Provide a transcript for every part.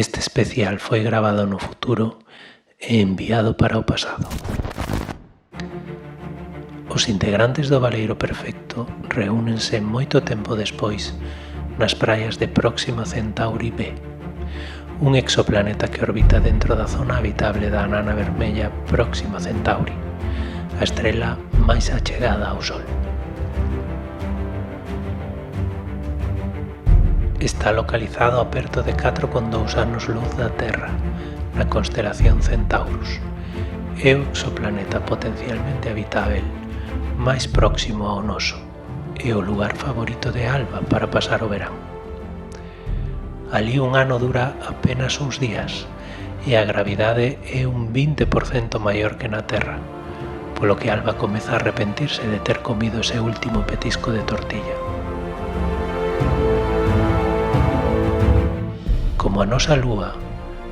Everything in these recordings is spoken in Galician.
Este especial foi gravado no futuro e enviado para o pasado. Os integrantes do Baleiro Perfecto reúnense moito tempo despois nas praias de Próxima Centauri B, un exoplaneta que orbita dentro da zona habitable da anana vermella Próxima Centauri, a estrela máis achegada ao Sol. Está localizado a perto de 4,2 anos luz da Terra, na constelación Centaurus. É o exoplaneta potencialmente habitável máis próximo ao noso e o lugar favorito de Alba para pasar o verán. Ali un ano dura apenas uns días e a gravidade é un 20% maior que na Terra, polo que Alba comeza a arrepentirse de ter comido ese último petisco de tortilla. Como a nosa Lúa,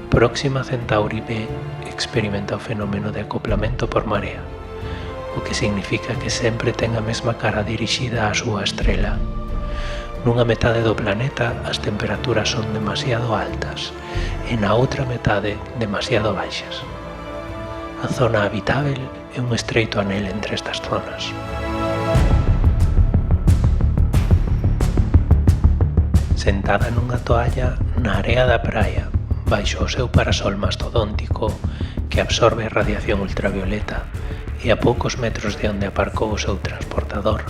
Próxima Centauri B experimenta o fenómeno de acoplamento por marea, o que significa que sempre ten a mesma cara dirixida á súa estrela. Nunha metade do planeta as temperaturas son demasiado altas e na outra metade demasiado baixas. A zona habitável é un estreito anel entre estas zonas. Sentada nunha toalla na area da praia, baixo o seu parasol mastodóntico que absorbe a radiación ultravioleta e a poucos metros de onde aparcou o seu transportador,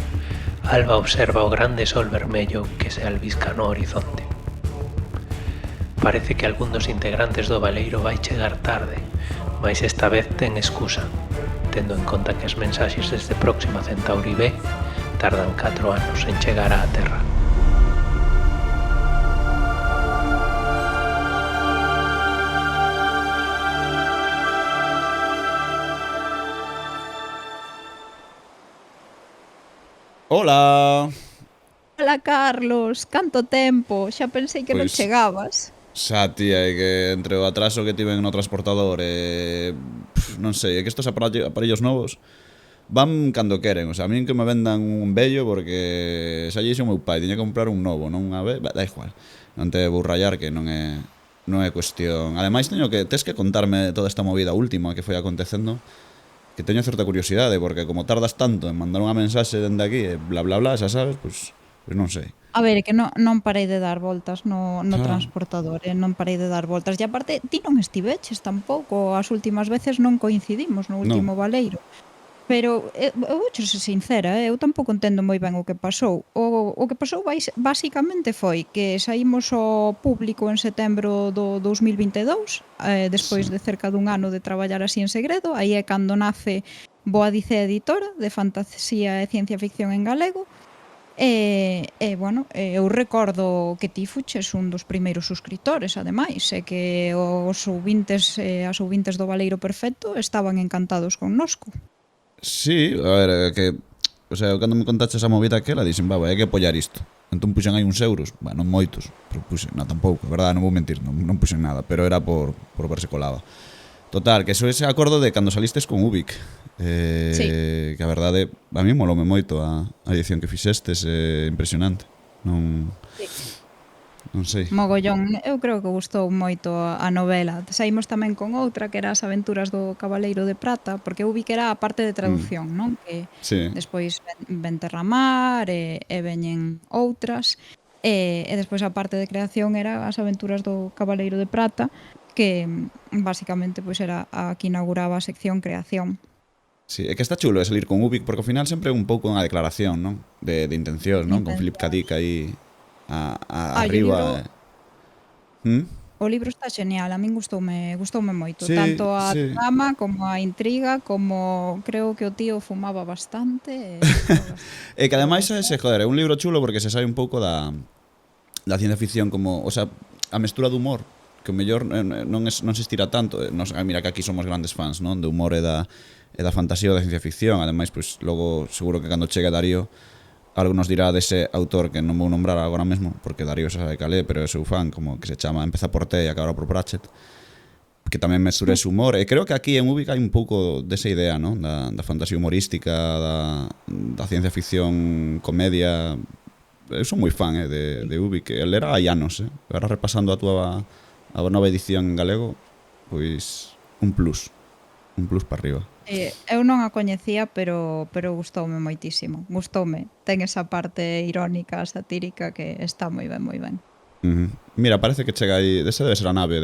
Alba observa o grande sol vermello que se albisca no horizonte. Parece que algún dos integrantes do Baleiro vai chegar tarde, mas esta vez ten excusa, tendo en conta que as mensaxes desde Próxima Centauri B tardan 4 anos en chegar á Terra. Hola! Hola, Carlos, canto tempo, xa pensei que non Pois- chegabas. Xa, tía, é que entre o atraso que tiven no transportador non sei, é que estos aparellos novos van cando queren, o sea, a min que me vendan un bello porque xa lle dixo o meu pai, tiña que comprar un novo, non unha vez, da igual, non te vou rayar que non é cuestión. Ademais tes que contarme toda esta movida última que foi acontecendo, que teño certa curiosidade, porque como tardas tanto en mandar unha mensaxe dende aquí e bla bla bla, xa sabes, pois non sei. A ver, é que non parei de dar voltas no Ah. transportador, non parei de dar voltas. E aparte, ti non estiveches tampouco, as últimas veces non coincidimos no último Baleiro. Pero eu vou ser sincera, eu tampouco entendo moi ben o que pasou. O que pasou basicamente foi que saímos ao público en setembro do 2022, despois de cerca dun ano de traballar así en segredo, aí é cando nace Boa Dice Editora, de fantasía e ciencia ficción en galego. Bueno, eu recordo que ti fuches un dos primeiros suscriptores, ademais, e que os ouvintes e as ouvintes do Baleiro Perfecto estaban encantados connosco. Sí, a ver, que... O sea, cando me contaste esa movida aquela, dixen, hai que apoiar isto. Entón puxen aí uns euros, non moitos, pero puxen, tampouco, a verdade, non vou mentir, non puxen nada, pero era por ver se colaba. Total, que eso ese acordo de cando salistes con Ubik. Sí. Que a verdade, a mí molome moito a edición que fixestes, impresionante. Non sei. Mogollón, eu creo que gustou moito a novela. Saímos tamén con outra que era As aventuras do Cabaleiro de Prata, porque eu vi que era a parte de traducción, non? Que Sí. despois ven Terramar e veñen outras, e despois a parte de creación era As aventuras do Cabaleiro de Prata, que basicamente pois era a que inauguraba a sección creación. Sí, é que está chulo salir con Ubik, porque ao final sempre é un pouco unha declaración, non? De intencións, non? Con Philip K. Dick aí arriba. O libro está genial, a min gustoume moito, Sí, tanto a sí. trama como a intriga, como creo que o tío fumaba bastante. E que ademais joder, é un libro chulo porque se sabe un pouco da ciencia ficción como, o sea, a mestura do humor, que o mellor non se estira tanto. Mira que aquí somos grandes fans, non? De humor e da fantasía ou da ciencia ficción. Ademais, pois logo seguro que cando chegue Darío algo nos dirá dese autor que non vou nombrar agora mesmo, porque Darío xa sabe calé, pero é seu fan, como que se chama Empeza por T e acaba por Pratchett, que tamén mesura ese humor. E creo que aquí en Ubik hai un pouco desa idea, non? Da fantasía humorística, da ciencia ficción, comedia. Eu son moi fan de Ubik, el era hai anos, agora repasando a a nova edición en galego, pois un plus para arriba. Eu non a coñecía, pero gustoume moitísimo. Gustoume. Ten esa parte irónica, satírica que está moi ben, moi ben. Mira, parece que chega aí, ese debe ser a nave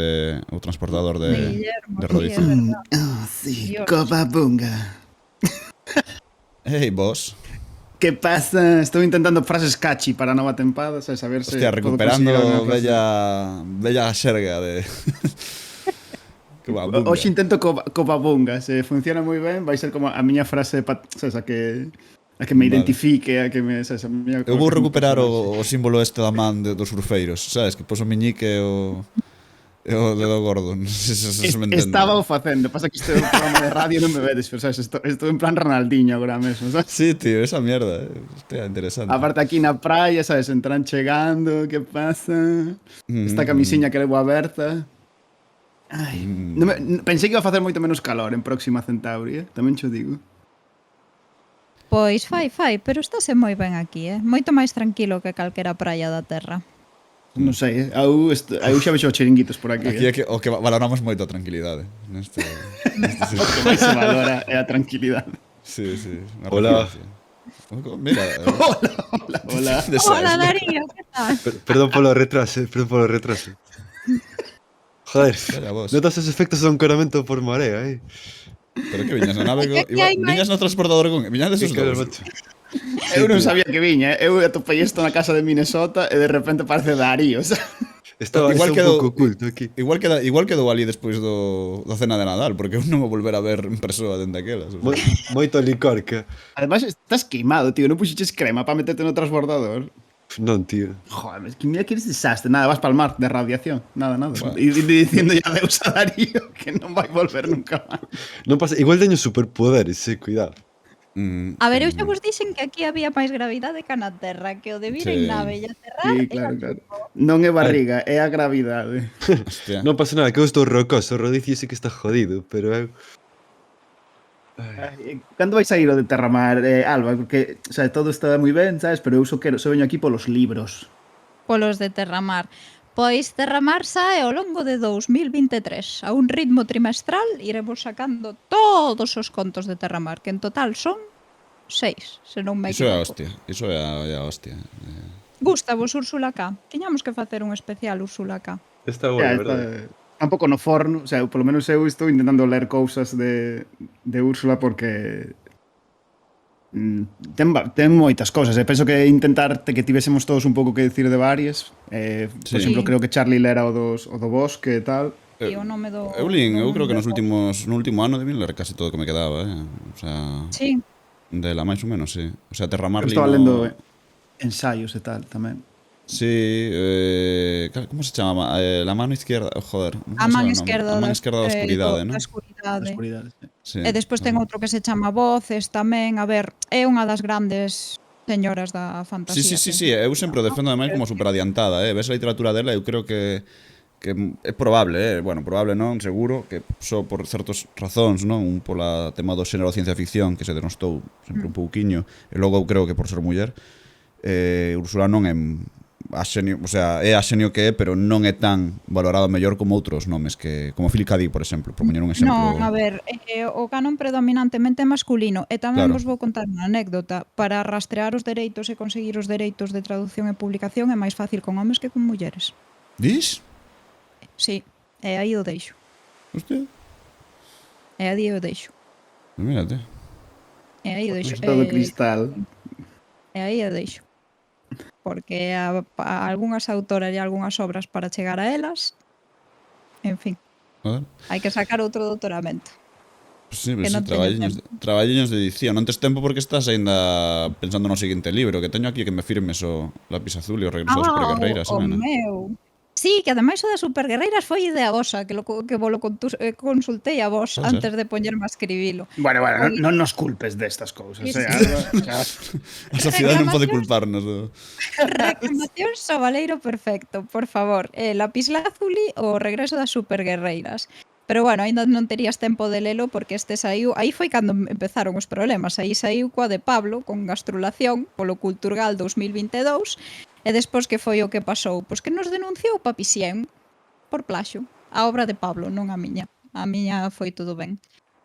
o transportador de Guillermo, Rodicio. sí, é verdad. Sí, Dios. Covabunga. Hey, vos. Que pasa? Estou intentando frases catchy para a nova tempada, sabes, a ver se Hostia, podo recuperando conseguir alguna frase. bella xerga de... Covabunga. Hoxe intento covabunga, se funciona moi ben, vai ser como a miña frase, sabes, a que me Vale. identifique, a que me, sabes, a miña... Eu vou recuperar o símbolo este da man dos surfeiros, sabes? Que pos o miñique e o dedo gordo. Non sei se me entende. Estaba o facendo, pasa que isto é un programa de radio non me vedes, pero sabes, estou en plan Ronaldinho agora mesmo, sabes? Sí, tío, esa mierda, hostia, interesante. Aparte aquí na praia, sabes, entran chegando, que pasa? Esta camisiña que levo aberta. Ai, pensei que iba a facer moito menos calor en Próxima Centauri, tamén xo digo. Pois fai, pero estáse moi ben aquí, moito máis tranquilo que calquera praia da terra. Non sei, eu xa vexo chiringuitos por aquí. Aquí é que, o que valoramos moito a tranquilidade. Neste O que máis se valora é a tranquilidade. sí. Unha Hola. referencia. Mira, Hola. Hola, Darío, que tal? Perdón polo retraso. Joder, Calla vos. notas os efectos do encoramento por marea, Pero que viñas na nave, Que hai máis? viñas no transportador con, viñades Que os claro, dous. macho. Eu non sabía que viña, eu atopei isto na casa de Minnesota e de repente parece Darío, sabes? Estaba Igual un quedou- pouco oculto aquí. Igual quedou ali despois da cena de Nadal, porque eu non vou volver a ver en persoa dende aquelas. O sea. Moito licor que... Además, estás queimado, tío, non puxiches crema para meterte no transbordador. Non, tío. Joder, es que mira que eres desastre. Nada, vas palmar de radiación. Nada. Y diciendo ya Deus a Darío que non vai volver nunca máis. Non pasa, igual teño superpoderes, cuidado. A ver, eu xa vos dixen que aquí había máis gravidade que na Terra, que o de vir Sí. en nave e aterrar Sí, claro. Non é barriga, é a gravidade. Hostia. Non pasa nada, que eu estou rocoso, o Rodicio sí que está jodido, pero eu... Cando vais a ir o de Terramar, Alba? Porque, o sea, todo está moi ben, sabes? Pero eu só veño aquí polos libros. polos de Terramar. Pois Terramar sae ao longo de 2023. A un ritmo trimestral iremos sacando todos os contos de Terramar, que en total son 6, se non me Iso é a equivoco. hostia. Iso é a hostia. Gusta vos Úrsula K? Tiñamos que facer un especial Úrsula K. Está Ya, bueno, verdade? tampouco no forno, o sea, polo menos eu estou intentando ler cousas de Úrsula porque ten moitas cousas. Penso que que tivésemos todos un pouco que decir de varias. Por Sí. exemplo, Sí. creo que Charlie lera o do bosque e tal. E o nome do... Eu lin, eu do creo que nome no último ano debín ler casi todo o que me quedaba, O sea, Sí, dela máis ou menos, sí. O sea, Terramar Eu estaba lendo ensaios e tal tamén. Sí, ¿cómo se chamaba? La mano izquierda, joder. non a me man sabe o nome. esquerda A man esquerda da oscuridade, da non? escuridade. Oscuridade. Sí. E despois ten outro que se chama Voces tamén. A ver, é unha das grandes señoras da fantasía. Sí, eu sempre o defendo ademais como super adiantada, Ves a literatura dela, eu creo que é probable, bueno, probable non, seguro, que só por certos razóns, non? Un pola tema do xénero ciencia ficción, que se denostou sempre un pouquiño, e logo eu creo que por ser muller, Úrsula non é a xenio, o sea, é a xenio que é, pero non é tan valorado mellor como outros nomes que como Philip K. Dick, por exemplo, por poñer un exemplo. Non, a ver, o canon predominantemente é masculino e tamén Claro. vos vou contar unha anécdota. Para rastrear os dereitos e conseguir os dereitos de traducción e publicación é máis fácil con homes que con mulleres. Dis? Sí, e aí o deixo. Hostia, E aí o deixo. mírate. E aí o deixo. Todo cristal. E aí o deixo. Porque a algunhas autoras e algunhas obras para chegar a elas, en fin, Joder. hai que sacar outro doutoramento. Sí, Que sí, non teño traballiños de edición. Non tes tempo porque estás aínda pensando no seguinte libro, que teño aquí que me firmes o Lápis Azul e o Regreso das Superguerreiras, o nena. meu. Sí, que ademais o das superguerreiras foi idea vosa, que volo consultei a vos Pode ser. antes de poñerme a escribilo. Bueno, non nos culpes destas cousas, Sí, sí. Alba. O sea, A sociedade non pode Reclamacións. culparnos do... Reclamacións ao Valeiro perfecto, por favor. Lapislázuli o Regreso das Superguerreiras. Pero bueno, aínda non terías tempo de lelo porque este saiu... Aí foi cando empezaron os problemas. Aí saiu coa de Pablo, con Gastrulación, polo Culturgal 2022. E despois que foi o que pasou? Pois que nos denunciou Papisien. por plaxio. A obra de Pablo, non a miña. A miña foi todo ben.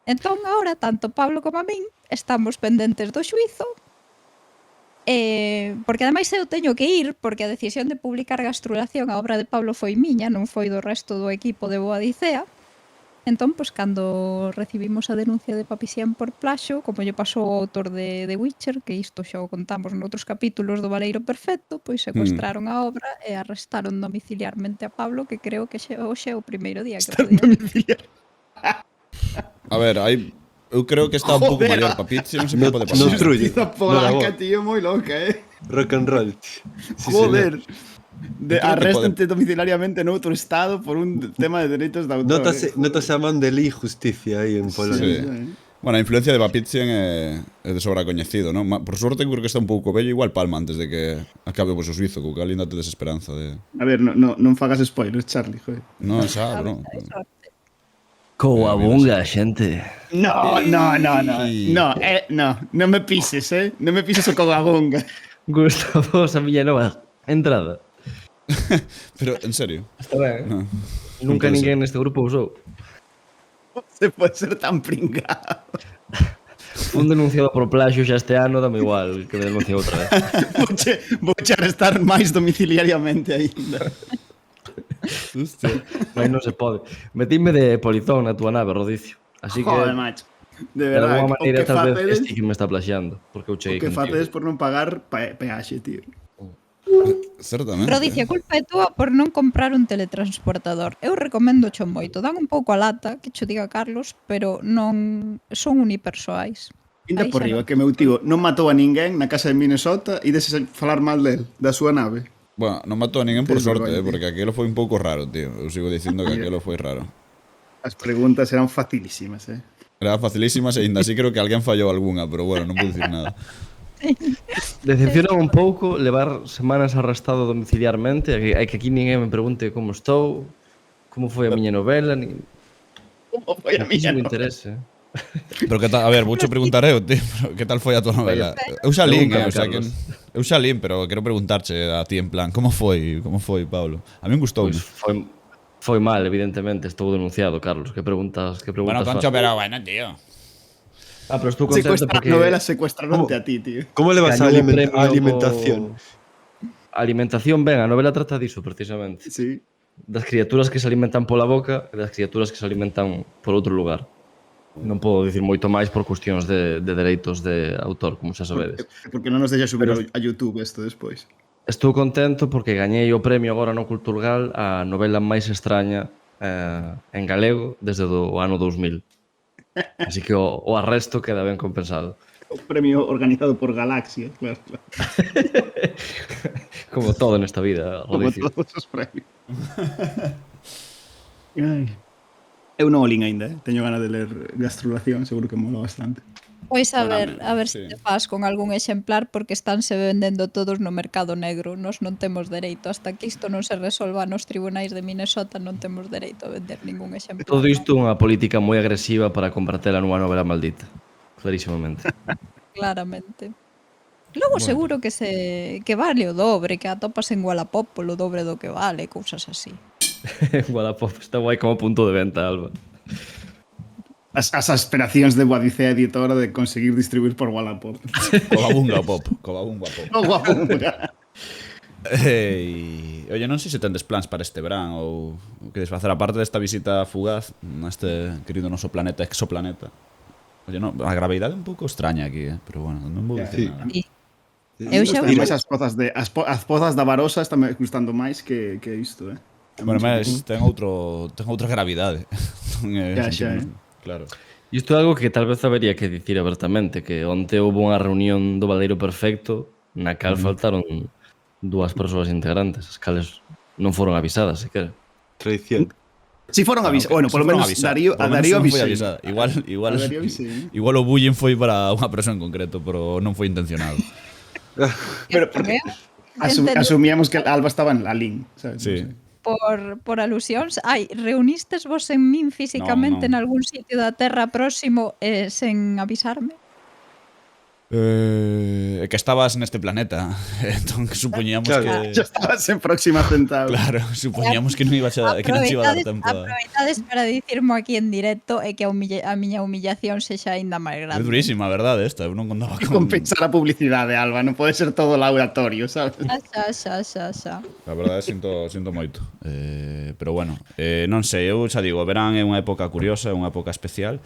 Entón, agora, tanto Pablo como a min estamos pendentes do xuizo, porque ademais eu teño que ir, porque a decisión de publicar Gastrulación, a obra de Pablo foi miña, non foi do resto do equipo de Boa Dicea. Entón, pois, cando recibimos a denuncia de Papisian por plaxio, como lle pasou ao autor de The Witcher, que isto xa o contamos noutros capítulos do Valeiro Perfecto, pois secuestraron a obra e arrestaron domiciliarmente a Pablo, que creo que hoxe é o primeiro día que podía. A ver, eu creo que está un pouco Joder, maior pa Pizzi, non sei que pode pasar. No trulle. Esa polaca, tío, moi loca, Rock and roll, tío. Sí, Joder. Yo creo que Arréstante domiciliariamente noutro estado por un tema de dereitos de autor. Notase a man de lei justicia aí en Polonia. Sí. Bueno, a influencia de Papizien é de sobra coñecido, non? Por sorte, creo que está un pouco vello, igual palma antes de que acabe o vosso suizo, co que ali ainda tedes esperanza de... A ver, non fagas spoilers, Charlie, joder. Non, xa, bro. Coabunga, xente. No, non me pises, non me pises o cogabunga. Gustavo a miña nova entrada. Pero, en serio. Está ben, No. Nunca Non pode ninguén neste grupo usou. Se pode ser tan pringado. Un denunciado por plaxio xa este ano, dame igual que me denuncie outra vez. Vouche arrestar máis domiciliariamente aínda. Hostia. Mas non se pode. Metime de polizón na túa nave, Rodicio. Así que, Joder, macho. De de verdade, alguma o maneira, que tal vez facedes, este que me está plaxeando. Porque eu o cheguei que contigo. facedes por non pagar peaxe, tío. Certamente. Rodicia, a culpa é túa por non comprar un teletransportador. Eu recomendo xo moito. Dan un pouco a lata, que xo diga Carlos, pero non son unipersoais. Inda Aí por xa riba, non. que meu tío non matou a ninguén na casa de Minnesota e deses falar mal del, da súa nave. Bueno, non matou a ninguén por Qué sorte, vergoña, tío. porque aquilo foi un pouco raro, tío. Eu sigo dicindo que aquilo foi raro. As preguntas eran facilísimas, Era facilísimas e ainda así creo que alguén fallou algunha, pero bueno, non vou dicir nada. Decepciona un pouco levar semanas arrestado domiciliarmente e que aquí ninguén me pregunte como estou, como foi a miña novela, ni... Como foi a miña Muchísimo nove? interese. Pero que tal, a ver, voucho preguntar eu, tío, pero que tal foi a tua novela? Eu xa lín, Pregúntame, o sea que Carlos. eu xa lín, pero quero preguntarche a ti en plan, como foi, Pablo? A mí me gustou. Pois foi mal, evidentemente, estou denunciado, Carlos. Que preguntas Bueno, fas? Concho, pero bueno, tío. Ah, pero estou contento Secuestrar porque novelas secuestraronte a ti, tío. Como levas a, gañou o premio a alimentación? A alimentación, ben, a novela trata diso, precisamente. Sí. Das criaturas que se alimentan pola boca e das criaturas que se alimentan por outro lugar. Non podo dicir moito máis por cuestións de dereitos de autor, como xa sabedes. Porque non nos deixa subir Pero- a YouTube isto despois. Estou contento porque gañei o premio agora no Culturgal a novela máis extraña en galego desde o ano 2000. Así que o arresto queda ben compensado. O premio organizado por Galaxia, claro. Como todo nesta vida, Como Rodicio. todos os premios. Ai. Eu non o lín aínda, teño ganas de ler Gastrulación, seguro que mola bastante. Pois a Bueno, ver sí. se te fas con algún exemplar porque estánse vendendo todos no mercado negro. Nos non temos dereito, hasta que isto non se resolva nos tribunais de Minnesota, non temos dereito a vender ningún exemplar. Todo isto é unha política moi agresiva para convertela nunha novela maldita. Clarísimamente. Claramente. Logo seguro que vale o dobre, que atopas en Wallapop polo dobre do que vale, cousas así. Wallapop está guai como punto de venta, Alba. As aspiracións de Boadicea Editora de conseguir distribuir por Wallapop. Covabunga pop, covabunga pop. Oh, guapo. Oye, non sei se tendes plans para este verán ou que desfacer a parte desta visita fugaz neste querido noso planeta exoplaneta. Oye, no, a gravidade é un pouco extraña aquí, pero bueno, non vou dicir nada. Sí. Eu xa Gustan máis as pozas da Barosa están me gustando máis que isto, Bueno, mas ten outra gravidade. Xa, Claro. Isto é algo que tal vez habería que dicir abertamente, que onte houve unha reunión do Valeiro Perfecto na cal faltaron dúas persoas integrantes, as cales non foron avisadas, sequera. Traición. Si foron avisados, bueno, polo menos Darío avisou. Igual A Darío avisei. igual o bullying foi para unha persoa en concreto, pero non foi intencionado. Pero porque Entendo. asumíamos que Alba estaba en la link, sabes? Sí. Non sei. Por alusións, reunistes vos en min físicamente No. en algún sitio da Terra próximo sen avisarme? Que estabas neste planeta. Entón, supoñíamos Claro. que... Ya estabas en Próxima Centauri. Claro, supoñíamos que non iba que non se iba a dar tempo a... Aproveitades para dicirmo aquí en directo e que a miña humillación sexa aínda máis É grande. durísima, a verdade, esta. Eu non contaba Que con... compensar a publicidade, Alba. Non pode ser todo laboratorio, sabes? Xa. A verdade, sinto moito. Pero bueno, non sei, eu xa digo, o verán é unha época curiosa, é unha época especial.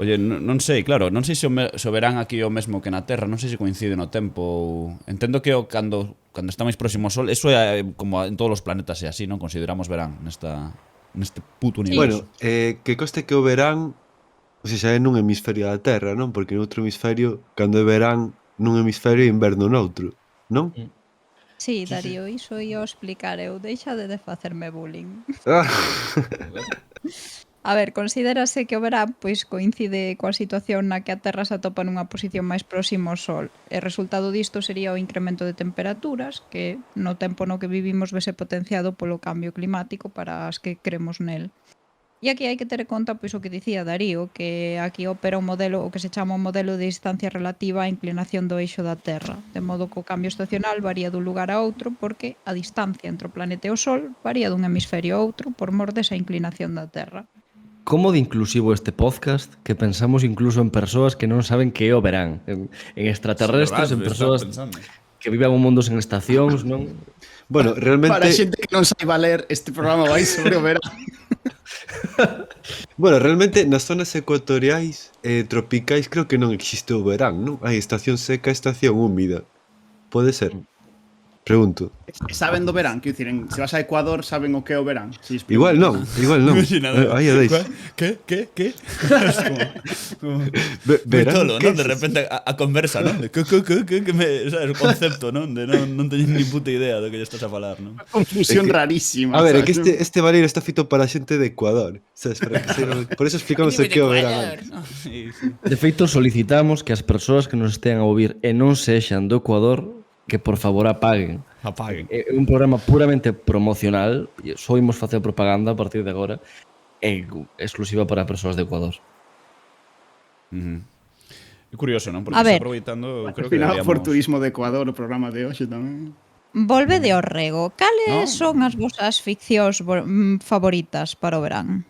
Oye, non sei, claro, non sei se o verán aquí é o mesmo que na Terra, non sei se coincide no tempo ou... Entendo que cando está máis próximo ao Sol, eso é como en todos os planetas é así, non? Consideramos verán neste puto universo. Bueno, que coste que o verán, o sea, é nun hemisferio da Terra, non? Porque noutro hemisferio, cando é verán nun hemisferio, é inverno noutro, non? Sí, Darío, iso ia explicar eu. Deixade de facerme bullying. Ah. A ver, considérase que o verán pois coincide coa situación na que a Terra se atopa nunha posición máis próxima ao Sol. E resultado disto sería o incremento de temperaturas que no tempo no que vivimos vese potenciado polo cambio climático para as que cremos nel. E aquí hai que ter en conta pois o que dicía Darío, que aquí opera un modelo, o que se chama un modelo de distancia relativa á inclinación do eixo da Terra, de modo que o cambio estacional varía dun lugar a outro porque a distancia entre o planeta e o Sol varía dun hemisferio a outro por mor desa inclinación da Terra. Como de inclusivo este podcast que pensamos incluso en persoas que non saben que é o verán, en extraterrestres, en persoas que viven un mundo sen estacións, non? Bueno, realmente... Para a xente que non saiba ler, este programa vai sobre o verán. Bueno, realmente nas zonas ecuatoriais e tropicais creo que non existe o verán, non? Hai estación seca e estación húmida. Pode ser? Pregunto. Saben do verán, quero dicir, se vas a Ecuador saben o que é o verán. Si Igual non. Aí o deis. Que? Verán, Tolo, non? De repente a conversa, non? Que sabes, o concepto, non? De non teñen ni puta idea do que lle estás a falar, non? Confusión É que- rarísima. A ver, é sabes? que este valeiro está fito para a xente de Ecuador. Sabes? Para que por eso explicamos o que é o verán. Sí. De feito, solicitamos que as persoas que nos estean a ouvir e non sexan do Ecuador que por favor apaguen. Apaguen. É un programa puramente promocional, só imos facer propaganda a partir de agora, e exclusiva para persoas de Ecuador. É curioso, non? Porque A ver. aproveitando, Al creo que final deberíamos... for turismo de Ecuador o programa de hoxe tamén. Volve de ao rego. Cales No. son as vosas ficcións favoritas para o verán?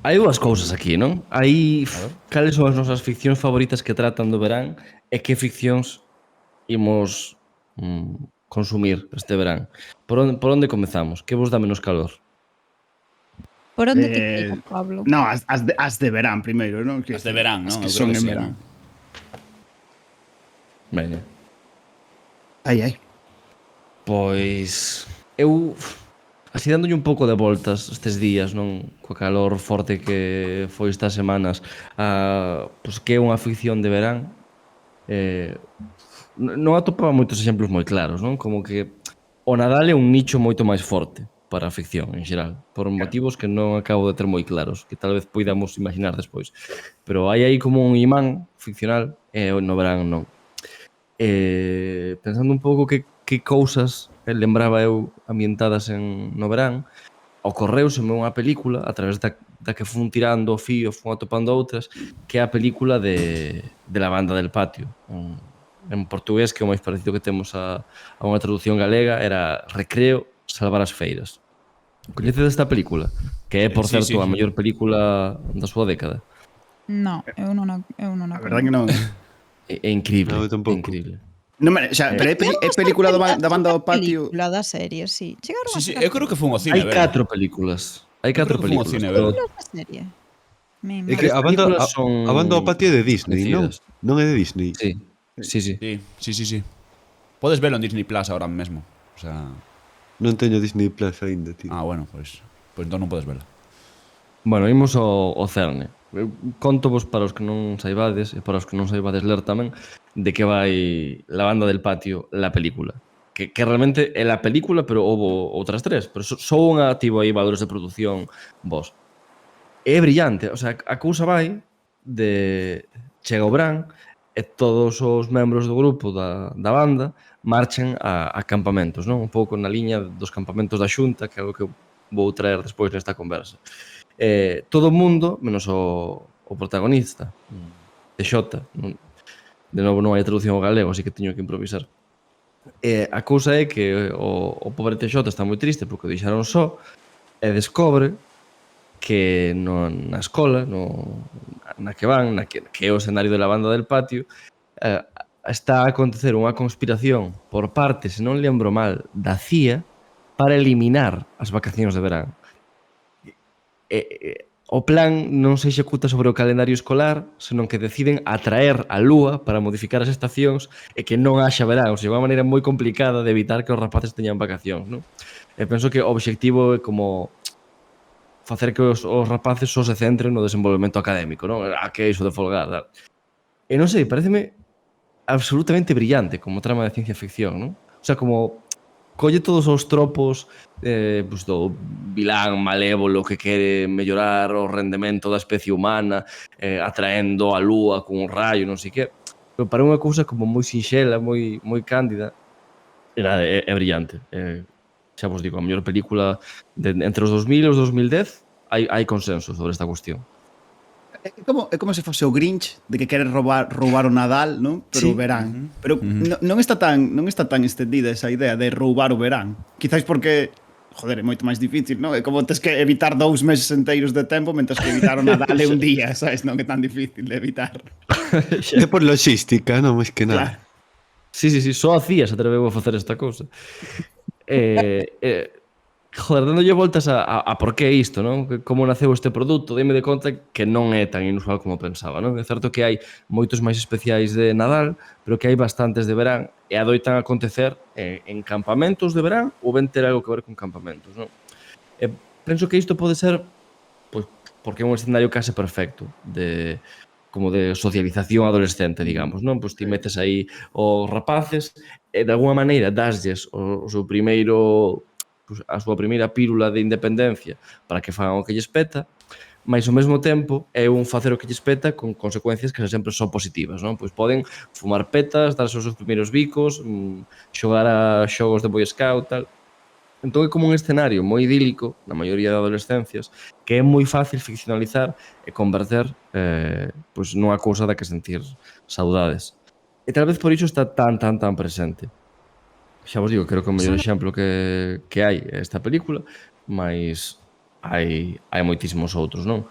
Hai dúas cousas aquí, non? Hai cales son as nosas ficcións favoritas que tratan do verán e que ficcións imos consumir este verán. Por onde comezamos? Que vos dá menos calor? Por onde te queira, Pablo? No, as de verán primeiro, non? As de verán, As non? que Eu son creo que en sí, verán. non? Veña. Ai. Pois eu así dándolle un pouco de voltas estes días, non, coa calor forte que foi estas semanas, pois que é unha ficción de verán. Non atopaba moitos exemplos moi claros, non? Como que o Nadal é un nicho moito máis forte para a ficción en xeral, por motivos que non acabo de ter moi claros, que tal vez poidamos imaginar despois. Pero hai aí como un imán ficcional e no verán non. Pensando un pouco que cousas lembraba eu ambientadas no verán, ocorreuseme unha película a través da que fun tirando o fío, fun atopando outras, que é a película de La banda del patio. En portugués, que é o máis parecido que temos a unha traducción galega, era Recreo, salvar as feiras. Coñecedes esta película? Que é, por Sí, certo, sí. a mellor película da súa década. No, eu non a A verdade que non. É increíble. No, eu tampouco. É increíble. Non, o sea, pero é película da banda do patio. Película da serie, sí. Chegaron Sí, a sí, sacar eu creo que fun ao cine, Hai ver. 4 películas. Hai 4 creo que fun ao películas. cine, pero- películas da serie. É que a banda películas son a banda ao patio é de Disney, non? parecidas. Non é de Disney. Sí, sí. Sí. Podes velo en Disney Plus ahora mesmo. O sea... Non teño Disney Plus aínda, tío. Ah, bueno, pues entón non podes vela. Bueno, imos ao cerne. Eu contovos para os que non saibades e para os que non saibades ler tamén de que vai La banda del patio, la película. Que realmente é la película, pero houve outras tres. Pero só unha tivo aí valores de produción vos. É brillante. O sea, a cousa vai de... Chega o verán e todos os membros do grupo da banda marchen a campamentos, non? Un pouco na liña dos campamentos da Xunta, que é o que vou traer despois nesta conversa. Todo o mundo, menos o protagonista, de Xota, de novo non hai traducción ao galego, así que teño que improvisar. A cousa é que o pobre Teixota está moi triste porque o deixaron só e descobre que na escola, na que van, que é o escenario da banda del patio, está a acontecer unha conspiración por parte, se non lembro mal, da CIA para eliminar as vacacións de verán. O plan non se executa sobre o calendario escolar, senón que deciden atraer a Lúa para modificar as estacións e que non haxa verán. O sea, unha maneira moi complicada de evitar que os rapaces teñan vacacións, non? E penso que o obxectivo é como facer que os rapaces só se centren no desenvolvemento académico, non? Que é iso de folgar, tal. E non sei, pareceme absolutamente brillante como trama de ciencia ficción, non? O sea, como colle todos os tropos pues, do vilán malévolo que quere mellorar o rendemento da especie humana, atraendo a lúa con un rayo, non sei que. Pero para unha cousa como moi sinxela, moi cándida, é brillante. Xa vos digo, a mellor película entre os 2000 e os 2010 hai consenso sobre esta cuestión. É como se fose o Grinch de que quere roubar o Nadal, non? Pero o verán. Pero non está tan extendida esa idea de roubar o verán. Quizáis porque, joder, é moito máis difícil, non? É como tes que evitar 2 meses enteiros de tempo mentres que evitar o Nadal é un día, sabes? Non é tan difícil de evitar. É por logística, non máis que nada. Claro. Sí, só a CIA se atreveu a facer esta cousa. Joder, dándolle voltas a por que isto, non? Como naceu este produto, dime de conta que non é tan inusual como pensaba, non? É certo que hai moitos máis especiais de Nadal, pero que hai bastantes de verán e adoitan acontecer en campamentos de verán ou ben ter algo que ver con campamentos, non? Penso que isto pode ser pois, porque é un escenario case perfecto como de socialización adolescente, digamos, non? Pois ti metes aí os rapaces e de alguma maneira daslles o seu primeiro a súa primeira pílula de independencia para que fagan o que lles peta, mas ao mesmo tempo é un facer o que lles peta con consecuencias que sempre son positivas, non? Pois poden fumar petas, darse os seus primeiros bicos, xogar a xogos de Boy Scout, tal. Entón é como un escenario moi idílico, na maioría de adolescencias, que é moi fácil ficcionalizar e converter pois nunha cousa da que sentir saudades. E tal vez por iso está tan presente. Xa vos digo, creo que o mellor exemplo que hai é esta película, mas hai moitísimos outros, non?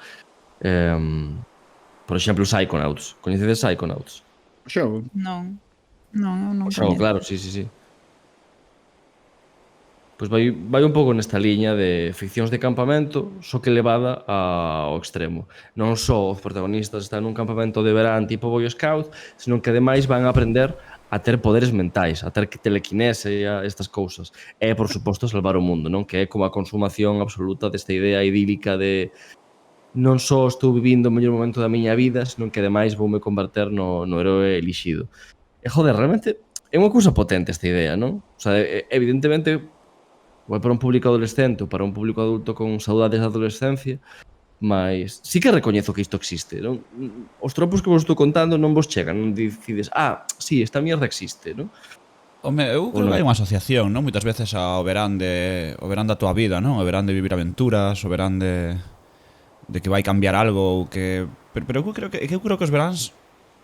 Por exemplo, Psychonauts. Coñecedes Psychonauts? O xogo? Non O xogo, claro, sí. Pois vai un pouco nesta liña de ficcións de campamento, só que levada ao extremo. Non só os protagonistas están nun campamento de verán tipo Boy Scout, senón que ademais van a aprender a ter poderes mentais, a ter telequinese e estas cousas. E, por suposto, salvar o mundo, non? Que é como a consumación absoluta desta idea idílica de non só estou vivindo o mellor momento da miña vida, senón que ademais voume converter no heroe elixido. E, joder, realmente é unha cousa potente esta idea, non? O sea, evidentemente, para un público adolescente ou para un público adulto con saudades da adolescencia, mas sí que recoñezo que isto existe, non? Os tropos que vos estou contando non vos chegan, non decides, sí, esta mierda existe, non? Home, eu creo que hai unha asociación, non? Moitas veces ao verán da tua vida, non? O verán de vivir aventuras, o verán de que vai cambiar algo ou que... Pero eu creo que os veráns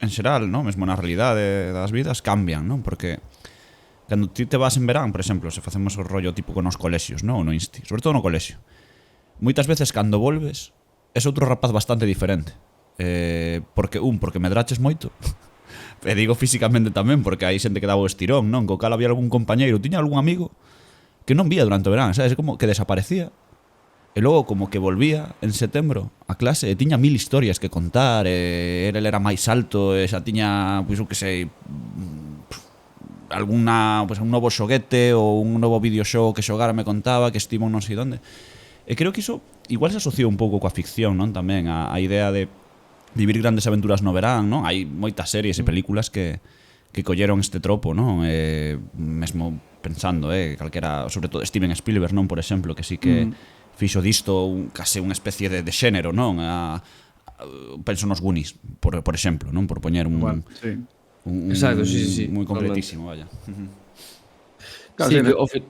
en xeral, non? Mesmo na realidade das vidas cambian, non? Porque cando ti te vas en verán, por exemplo, se facemos o rollo tipo con os colexios, non? No Insti, sobre todo no colexio. Moitas veces cando volves es outro rapaz bastante diferente. Porque medraches moito. E digo físicamente tamén, porque hai xente que daba o estirón, non? Co cal había algún compañeiro, tiña algún amigo que non vía durante o verán, sabes? Como que desaparecía. E logo como que volvía en setembro a clase e tiña 1000 historias que contar, e ele era máis alto, e xa tiña, pois eu que sei, un novo xoguete ou un novo videoxogo que xogara me contaba, que estivo non sei onde. E creo que iso igual se asociou un pouco coa ficción, non? Tamén a idea de vivir grandes aventuras no verán, non? Hai moitas series e películas que colleron este tropo, non? Mesmo pensando, calquera, sobre todo Steven Spielberg, non? Por exemplo, que sí que fixo disto case unha especie de xénero, non? Penso nos Goonies, por exemplo, non? Por poñer un... Exacto, sí. Moi completísimo, vaya. Claro, sí,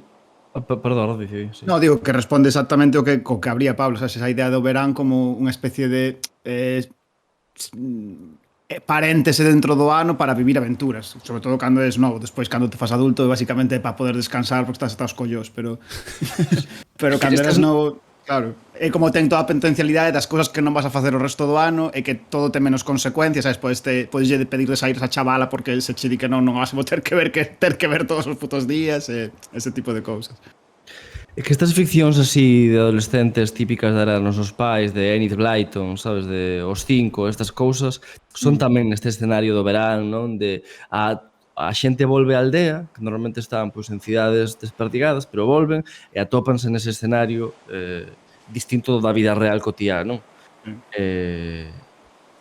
Perdón, dice, sí. No, digo que responde exactamente o que habría Pablo, sabes, esa idea do verán como unha especie de paréntese dentro do ano para vivir aventuras, sobre todo cando és novo. Despois, cando te fas adulto, basicamente é para poder descansar porque estás ata os collós, pero cando eres novo, claro, é como ten toda a potencialidade das cousas que non vas a facer o resto do ano e que todo ten menos consecuencias, sabes, podes pedir de sair a chavala porque se che di que non vas a ter que ver todos os putos días, ese tipo de cousas. É que estas ficcións así de adolescentes típicas de eran os nosos pais, de Enid Blyton, sabes, de Os Cinco, estas cousas, son tamén neste escenario do verán, non? De a xente volve á aldea, que normalmente están pois, en cidades desperdigadas, pero volven e atópanse nese escenario distinto da vida real cotiá, non? E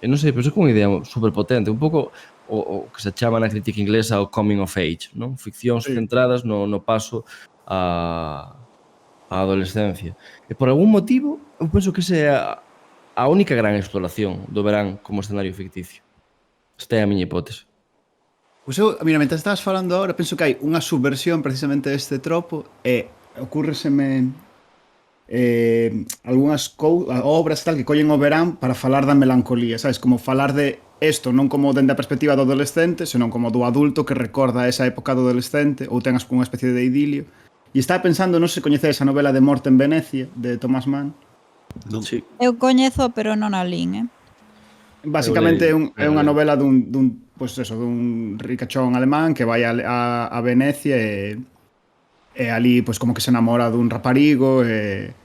non sei, pero é unha idea superpotente, un pouco o que se chama na crítica inglesa o coming of age, non? Ficcións centradas no paso a adolescencia. E por algún motivo, eu penso que esa é a única gran exploración do verán como escenario ficticio. Esta é a miña hipótese. Pois eu, mira, mentre estabas falando agora, penso que hai unha subversión precisamente deste tropo e ocurreseme algunhas obras tal que collen o verán para falar da melancolía, sabes? Como falar de isto non como dende a perspectiva do adolescente, senón como do adulto que recorda esa época do adolescente ou ten unha especie de idilio. E estaba pensando, non sei se coñecedes a novela de Morte en Venecia, de Thomas Mann. Non. Sí. Eu coñezo, pero non a lin, Basicamente é unha novela dun ricachón alemán que vai a Venecia e ali pois como que se enamora dun raparigo e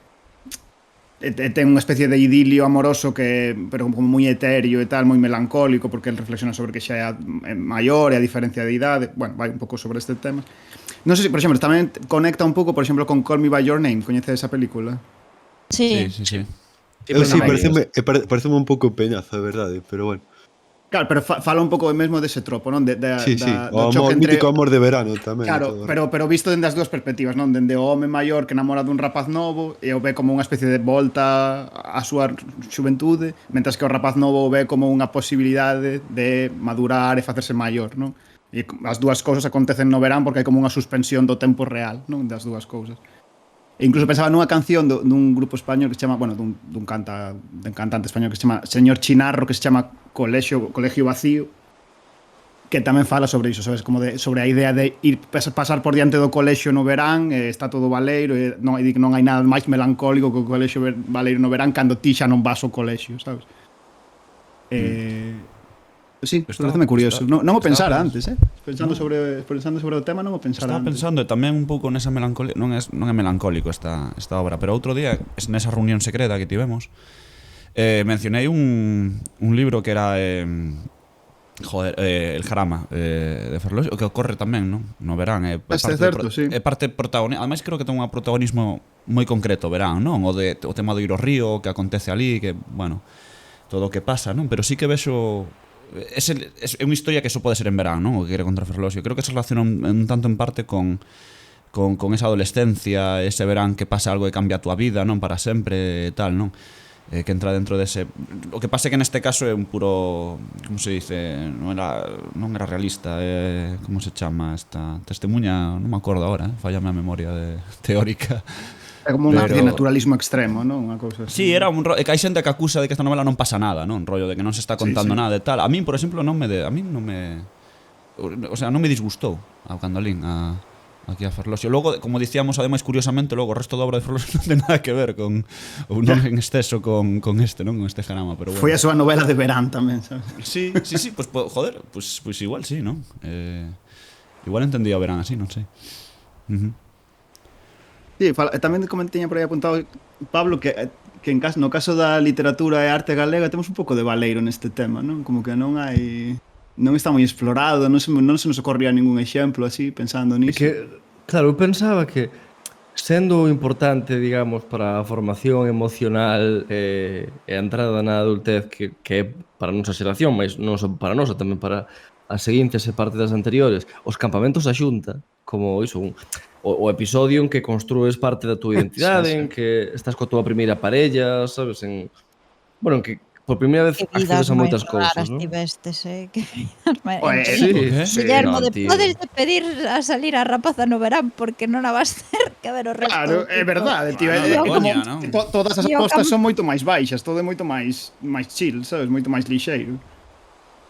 ten unha especie de idilio amoroso pero como moi etéreo e tal, moi melancólico porque el reflexiona sobre que xa é maior e a diferencia de idade, bueno, vai un pouco sobre este tema. Non sei se, por exemplo, tamén conecta un pouco, por exemplo, con Call Me By Your Name, coñeces esa película? Sí. Eu sí, pareceme un pouco peñazo, a verdade, pero bueno. Claro, pero fala un pouco mesmo dese tropo, non? Sí. O amor, mítico amor de verano tamén. Claro, pero visto dende as dúas perspectivas, non? Dende o home maior que namora dun rapaz novo e o ve como unha especie de volta á súa xuventude, mentras que o rapaz novo o ve como unha posibilidade de madurar e facerse maior, non? E as dúas cousas acontecen no verán porque hai como unha suspensión do tempo real, non? Das dúas cousas. E incluso pensaba nunha canción dun grupo español que se chama, bueno, dun cantante español que se chama Señor Chinarro, que se chama Colegio Vacío, que tamén fala sobre iso, sabes, como sobre a idea de ir pasar por diante do colexio no verán, está todo baleiro, e non hai nada máis melancólico que o colexio baleiro no verán cando ti xa non vas ao colexio, sabes? Sí, pareceme curioso. Non o pensara antes, pensando sobre o tema, non o pensara antes. Estaba pensando tamén un pouco nesa melancolía, non é melancólico esta obra, pero outro día, nesa reunión secreta que tivemos, mencionei un libro que era El Jarama, de Ferlosio, que ocorre tamén, non? No verán, é parte protagonista. Ademais creo que ten un protagonismo moi concreto o verán, non? O tema do ir ao río, o que acontece ali, que, bueno, todo o que pasa, non? Pero sí que vexo é unha historia que só pode ser en verán, non? O que quere contra Ferlosio. Creo que se relaciona un tanto en parte con esa adolescencia, ese verán que pasa algo que cambia a tua vida, non? Para sempre e tal, non? Que entra dentro dese... O que pasa é que neste caso é un puro... Como se dice? Non era realista. Como se chama esta testemunha? Non me acordo agora, fallame a memoria teórica. É como un naturalismo extremo, non? Unha cousa así. Sí, era un rollo... Que hai xente que acusa de que esta novela non pasa nada, non? Rollo de que non se está contando nada e tal. A min, por exemplo, non me... O sea, non me disgustou cando lín aquí a Ferlosio. Logo, como dicíamos, ademais, curiosamente, logo o resto da obra de Ferlosio non ten nada que ver con... Ou non en exceso con este, non? Con este Jarama, pero bueno. Foi a súa novela de verán tamén, sabes? Sí, pues joder, pues igual sí, non? Igual entendía o verán así, non sei. Sí, tamén como tiña por aí apuntado Pablo que no caso da literatura e arte galega temos un pouco de baleiro neste tema, non? Como que non está moi explorado, non se nos ocorría ningún exemplo así pensando niso. Claro, eu pensaba que sendo importante, digamos, para a formación emocional e a entrada na adultez que é para a nosa xeración, mas non só para a nosa, tamén para as seguintes e parte das anteriores, os campamentos da Xunta, como iso, o episodio en que construes parte da túa identidade, en que estás coa túa primeira parella, sabes, en que por primeira vez Que vidas accedes a máis moitas raras cousas, non? tivestes, que vidas máis... Oe, Sí, Guillermo, no, de tío. podes de pedir a salir a rapaza no verán porque non a vas ter que ver o resto. Claro, do é tipo. verdade, tío. Bueno, É de como coña, non? todas as E o apostas campo- son moito máis baixas, todo é moito máis chill, sabes? Moito máis lixeiro.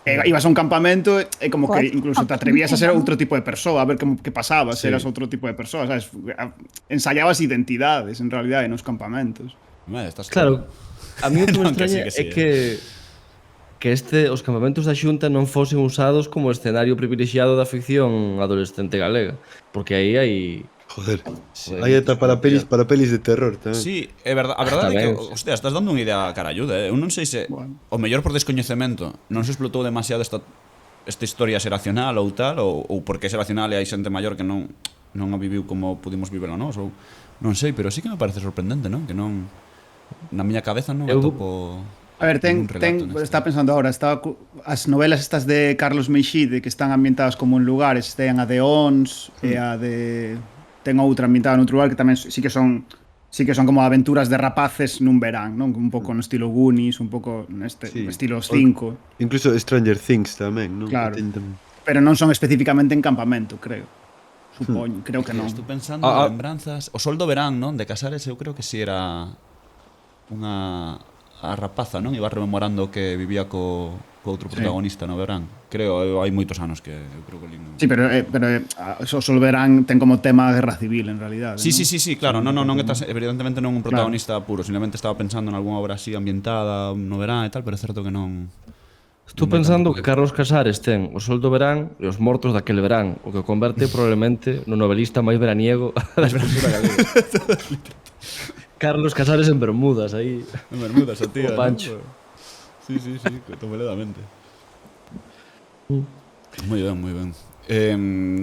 Ibas a un campamento e como que Coa- incluso te atrevías a ser non? outro tipo de persoa, a ver como que pasaba, se Sí. eras outro tipo de persoa, sabes? Ensayabas identidades, en realidade, nos campamentos. Estás Claro, a mí o que me Non, que sí, extraña que sí, é que os campamentos da Xunta non fosen usados como escenario privilexiado da ficción adolescente galega, porque aí hai Joder. Joder, Aí ata para moitos pelis de terror tamén. Sí, é verdade, a verdade é que, Tamén, sí. hostia, estás dando unha idea caralluda, Eu non sei se Bueno. o mellor por descoñecemento non se explotou demasiado esta historia xeracional ou tal, ou porque é xeracional e hai xente maior que non a viviu como pudimos vivela nós, ou non sei, pero sí que me parece sorprendente, non? Que non na miña cabeza non Eu- atopo A ver, ningún relato neste. estaba pensando ahora, as novelas estas de Carlos Meixide que están ambientadas como en lugares, ten a de Ons e a de ten outra ambientada noutro lugar que tamén sí que son como aventuras de rapaces nun verán, non? Un pouco no estilo Goonies, un pouco neste Sí. estilo Os 5, Incluso Stranger Things tamén, non? Claro. Que ten tamén. pero non son especificamente en campamento, creo. Supoño, creo que non. Estou pensando en lembranzas. O Sol do Verán, non? De Casares, eu creo que si era unha a rapaza, non? Iba rememorando que vivía co outro protagonista no verán. Creo, hai moitos anos que eu creo que lin. Sí, pero o Sol Verán ten como tema a guerra civil, en realidade. Sí, non? sí, claro, non evidentemente non un protagonista puro, simplemente estaba pensando en algunha obra así ambientada no verán e tal, pero é certo que non. Estou pensando que Carlos Casares ten o Sol do Verán e os mortos daquele verán, o que o converte probablemente no novelista máis veraniego da escritura galega. Carlos Casares en Bermudas, aí. En Bermudas, a tía. O Pancho. Sí, tomeledamente. Moi ben.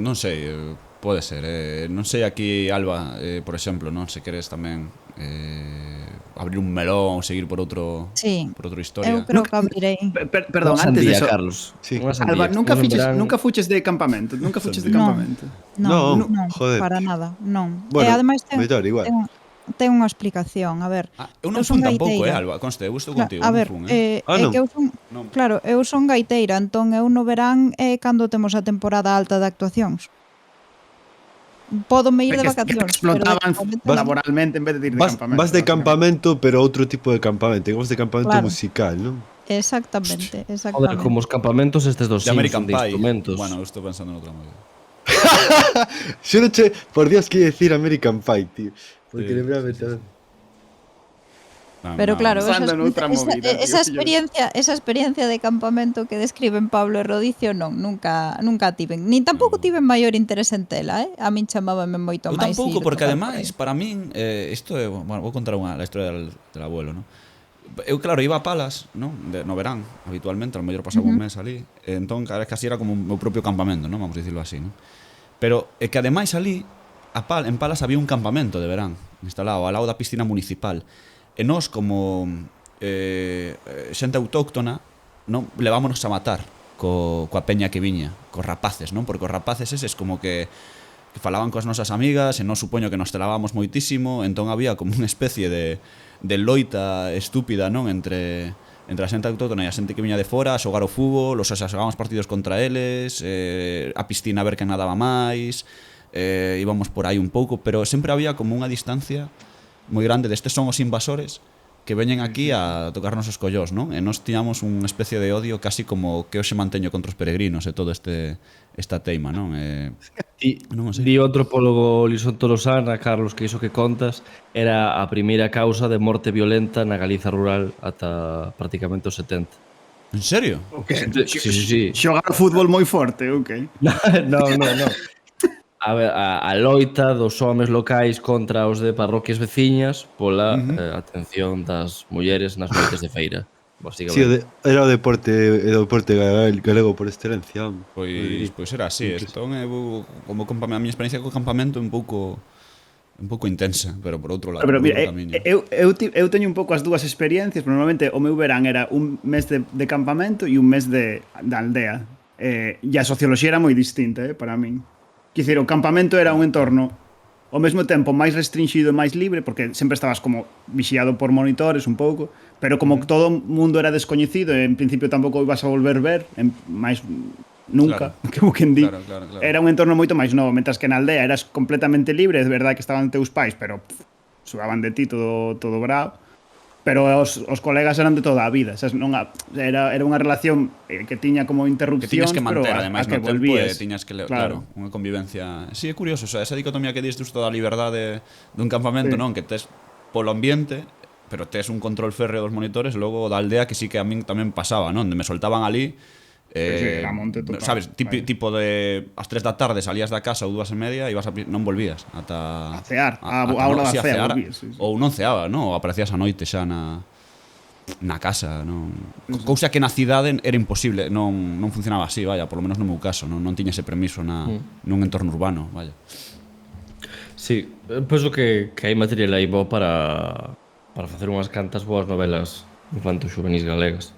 Non sei, pode ser. Non sei aquí, Alba, por exemplo, non se queres tamén abrir un melón ou seguir por outra Sí. historia. Eu creo que abrirei. Perdón, Unha antes de sandía, eso, Carlos. Sí. Unha sandía. Alba, Estamos en verán. nunca fuches de campamento, nunca fuches de No. campamento. No, Non, joder. para nada, non. Bueno, E ademais mellor, igual. ten unha explicación, a ver. Eu non son fun tampouco, gaiteira. Alba, conste, eu estou Claro, contigo, a non ver, fun, é non? que eu son, Non. claro, eu son gaiteira, entón eu no verán é cando temos a temporada alta de actuacións. Pódome ir de Que vacacións, explotaban pero de campamento laboralmente en vez de ir de campamento. Vas de campamento, pero outro tipo de campamento. Digamos de campamento Claro. musical, non? Exactamente, Joder, exactamente. como os campamentos estes dos De Sims American de Pie. instrumentos. Bueno, eu estou pensando en outra movida. Yo no che, por Dios, que decir American Pie, tío. Porque Sí, lembrame sí, tamén. Pero claro, Pensando noutra movida, tío, esa experiencia de campamento que describen Pablo e Rodicio nunca tiven. Nin tampouco tiven maior interés en tela, A min chamábame moito Eu máis. tampouco, ir porque tocar por ademais, aí. para min, isto é, bueno, vou contar la historia del abuelo, ¿no? Eu, claro, iba a Palas, ¿no? No verán, habitualmente, ao mellor pasaba un mes ali, entón, casi era como o meu propio campamento, ¿no? Vamos a dicirlo así, ¿no? Pero é que ademais ali, en Palas había un campamento de verán instalado ao lado da piscina municipal. E nós, como xente autóctona, non levámonos a matar coa peña que viña, cos rapaces, non? Porque os rapaces eses como que falaban coas nosas amigas e nós supoño que nos telábamos moitísimo, entón había como unha especie de loita estúpida, non? Entre a xente autóctona e a xente que viña de fora a xogar o fútbol, os xogábamos partidos contra eles, a piscina a ver quen nadaba máis, íbamos por aí un pouco, pero sempre había como unha distancia moi grande destes son os invasores que veñen aquí a tocarnos os collós, non? E nós tiñamos unha especie de odio casi como que hoxe manteño contra os peregrinos e todo esta teima, non? Non o sei. Di o antropólogo Lison Tolosana, Carlos, que iso que contas era a primeira causa de morte violenta na Galiza rural ata prácticamente os 70. En serio? Sí. Xogar fútbol moi forte, ok. No. A loita dos homes locais contra os de parroquias veciñas pola atención das mulleres nas noites de feira, Sí, basicamente. era o deporte galego por excelencia. Pois era así, entón como a miña experiencia co campamento é un pouco intensa, pero por outro lado, Pero por mira, outro camiño. eu teño un pouco as dúas experiencias, pero normalmente o meu verán era un mes de campamento e un mes de aldea. E a socioloxía era moi distinta, para min. Quer dizer, o campamento era un entorno ao mesmo tempo máis restringido e máis libre, porque sempre estabas como vixiado por monitores un pouco, pero como que todo o mundo era descoñecido e en principio tampouco ibas a volver ver, máis nunca, Claro. como quen di. Claro. Era un entorno moito máis novo, mentras que na aldea eras completamente libre, é verdade que estaban teus pais, pero suaban de ti todo bravo. Pero os colegas eran de toda a vida, sabes? Era unha relación que tiña como Que interrupcións, tiñas que pero manter, a ademais, que no tempo, volvías. tiñas que, claro, unha convivencia. Sí, é curioso, o sea, esa dicotomía que diste da liberdade dun campamento, Sí. non? Que tes polo ambiente, pero tes un control férreo dos monitores, e logo da aldea que sí que a min tamén pasaba, non? Onde me soltaban ali, Sí, era monte total. sabes, Vale. tipo de as 3 da tarde salías da casa ou 2:30 e non volvías ata A cear, a ata hora da sí, cea volvías, sí. ou non ceaba, non? Ou aparecías a noite xa na casa, non? Cousa que na cidade era imposible, non funcionaba así, vaya, polo menos no meu caso, non tiña ese permiso nun entorno urbano, vaya. Sí, penso que hai material aí bo para facer unhas cantas boas novelas infanto-xuvenis galegas.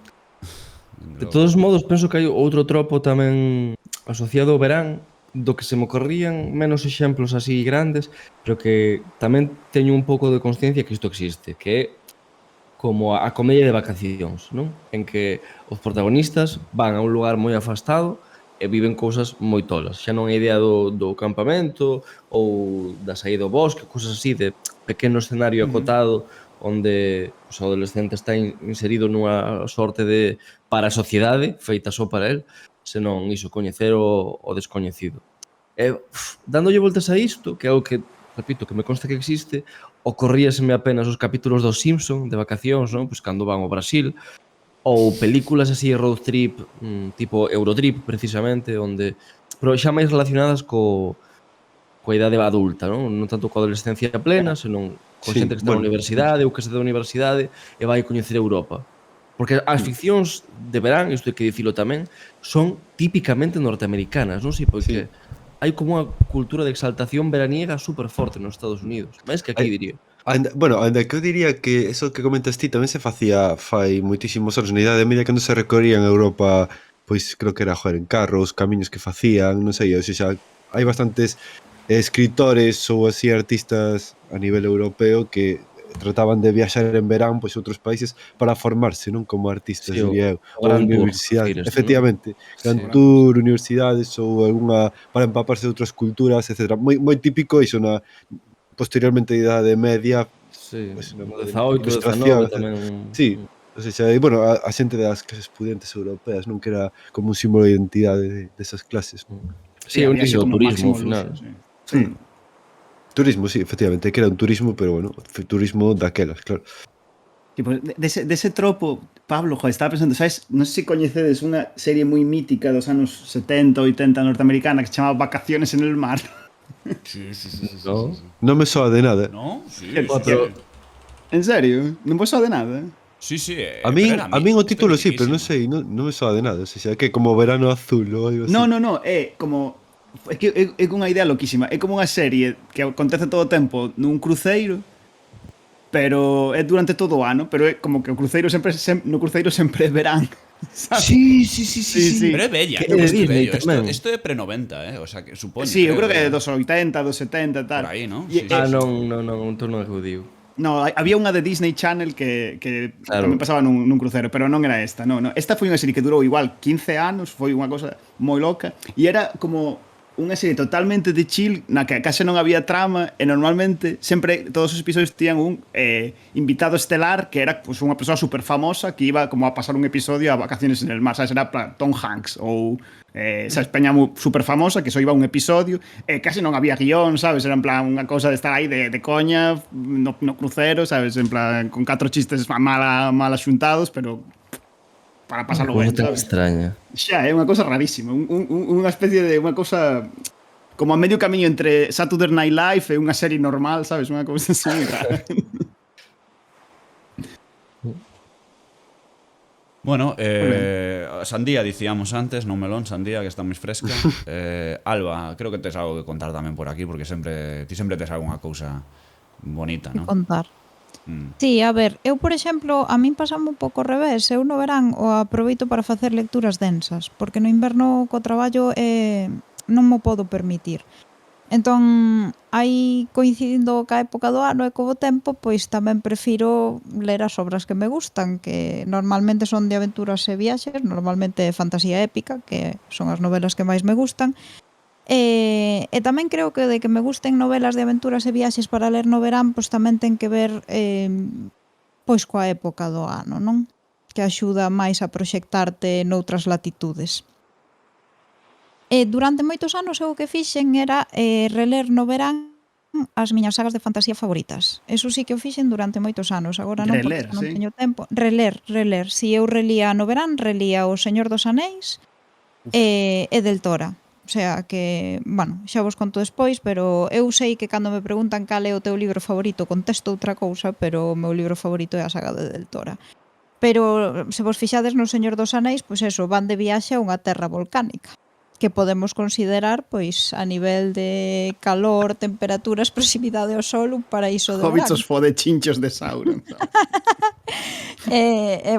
De todos modos, penso que hai outro tropo tamén asociado ao verán do que se me ocorrían menos exemplos así grandes, pero que tamén teño un pouco de consciencia que isto existe, que é como a comedia de vacacións, non? En que os protagonistas van a un lugar moi afastado e viven cousas moi tolas. Xa non é a idea do campamento ou da saída ao bosque, cousas así de pequeno escenario acotado onde o adolescente está inserido nunha sorte de para-sociedade feita só para el, senón iso, coñecer o descoñecido. Dándolle voltas a isto, que é algo que, repito, que me consta que existe, ocorríaseme apenas os capítulos dos Simpson de vacacións, non? Pois cando van ao Brasil, ou películas así road trip, tipo Eurotrip, precisamente, onde pero xa máis relacionadas coa idade adulta, non? Non tanto coa adolescencia plena, senón con Sí, xente que está na bueno. universidade ou que se da universidade e vai coñecer Europa. Porque as ficcións de verán, isto hai que dicilo tamén, son típicamente norteamericanas, non sei porque hai como unha cultura de exaltación veraniega super forte nos Estados Unidos, máis que aquí, diría. Ainda que eu diría que eso que comentas ti tamén se facía fai moitísimos anos na Idade Media cando se recorrían a Europa, pois creo que era en carro, os camiños que facían, non sei, ou seja, hai bastantes escritores ou así artistas a nivel europeo que trataban de viaxar en verán pois outros países para formarse, non, como artistas, Sí, diría eu, o ou Gran Tour, universidades, refires, non? efectivamente, Gran Sí. Tour, universidades ou algunha para empaparse de outras culturas, etc. Moi típico iso na posteriormente a Idade Media, Sí, pois no de 18, ilustración, 19 tamén. Sí, o sea, e, bueno, a xente das clases pudientes europeas, non, que era como un símbolo de identidade desas clases. Sí, é un había así iso como turismo, máximo ao final. luxo, sí. Turismo, sí, efectivamente, que era un turismo, pero bueno, turismo daquelas, claro. Tipo, dese tropo, Pablo, joder, estaba pensando, sabes, non sei se coñecedes unha serie moi mítica dos anos 70, 80 norteamericana que se chamaba Vacaciones en el mar. Sí. No? Non me soa de nada. ¿No? Sí, Pero- En serio? Non vos de nada? Sí, A min o título sí, pero non sei, non me soa de nada. O sea, que é como Verano Azul ou algo así. No, é como... É que é unha idea loquísima. É como unha serie que acontece todo o tempo nun cruceiro, pero é durante todo o ano, pero é como que o cruceiro no cruceiro sempre é verán. ¿Sabes? Sí. Pero é bella, Que é de Disney tamén. Isto é pre-90, o sea, que supoño. Sí, eu creo que é dos 80, dos 70 e tal. Por aí, ¿no? E- Sí, Ah, non, entón non é que o digo. No, había unha de Disney Channel que Claro. tamén pasaba nun crucero, pero non era esta, no. Esta foi unha serie que durou igual 15 anos, foi unha cosa moi loca, e era como unha serie totalmente de chill, na que case non había trama, e normalmente sempre todos os episodios tiñan un invitado estelar que era pues, unha persoa super famosa que iba como a pasar un episodio a Vacaciones en el mar, sabes, era para Tom Hanks ou sabes, peña super famosa que só iba un episodio e case non había guión, sabes, era en plan unha cousa de estar aí de coña no crucero, sabes, en plan con 4 chistes mal xuntados, pero para pasarlo ben, Como tan sabes? extraña. Xa, é unha cousa rarísima, unha especie de unha cousa como a medio camiño entre Saturday Night Live e unha serie normal, sabes, unha cousa así moi rara. Bueno, sandía dicíamos antes, non melón, sandía que está máis fresca. Alba, creo que tes algo que contar tamén por aquí porque ti sempre tes algunha cousa bonita, non? Contar. Sí, a ver, eu, por exemplo, a min pasame un pouco ao revés. Eu no verán o aproveito para facer lecturas densas, porque no inverno co traballo non mo podo permitir. Entón, aí coincidindo ca época do ano e co bo tempo, pois tamén prefiro ler as obras que me gustan, que normalmente son de aventuras e viaxes, normalmente fantasía épica, que son as novelas que máis me gustan. E tamén creo que de que me gusten novelas de aventuras e viaxes para ler no verán, pois tamén ten que ver pois coa época do ano, non? Que axuda máis a proxectarte noutras latitudes. Durante moitos anos eu o que fixen era reler no verán as miñas sagas de fantasía favoritas. Eso sí que o fixen durante moitos anos. Agora non, porque Reler, xa non sí. teño tempo. Reler. Si eu relía no verán, relía O Señor dos Anéis e Del Tora. O sea que, bueno, xa vos conto despois, pero eu sei que cando me preguntan cal é o teu libro favorito, contesto outra cousa, pero o meu libro favorito é a saga de Del Tora. Pero se vos fixades no Señor dos Anéis, pois eso, van de viaxe a unha terra volcánica que podemos considerar, pois, a nivel de calor, temperaturas, proximidade ao sol, un paraíso de Hobbits verán. os fode chinchos de Sauron.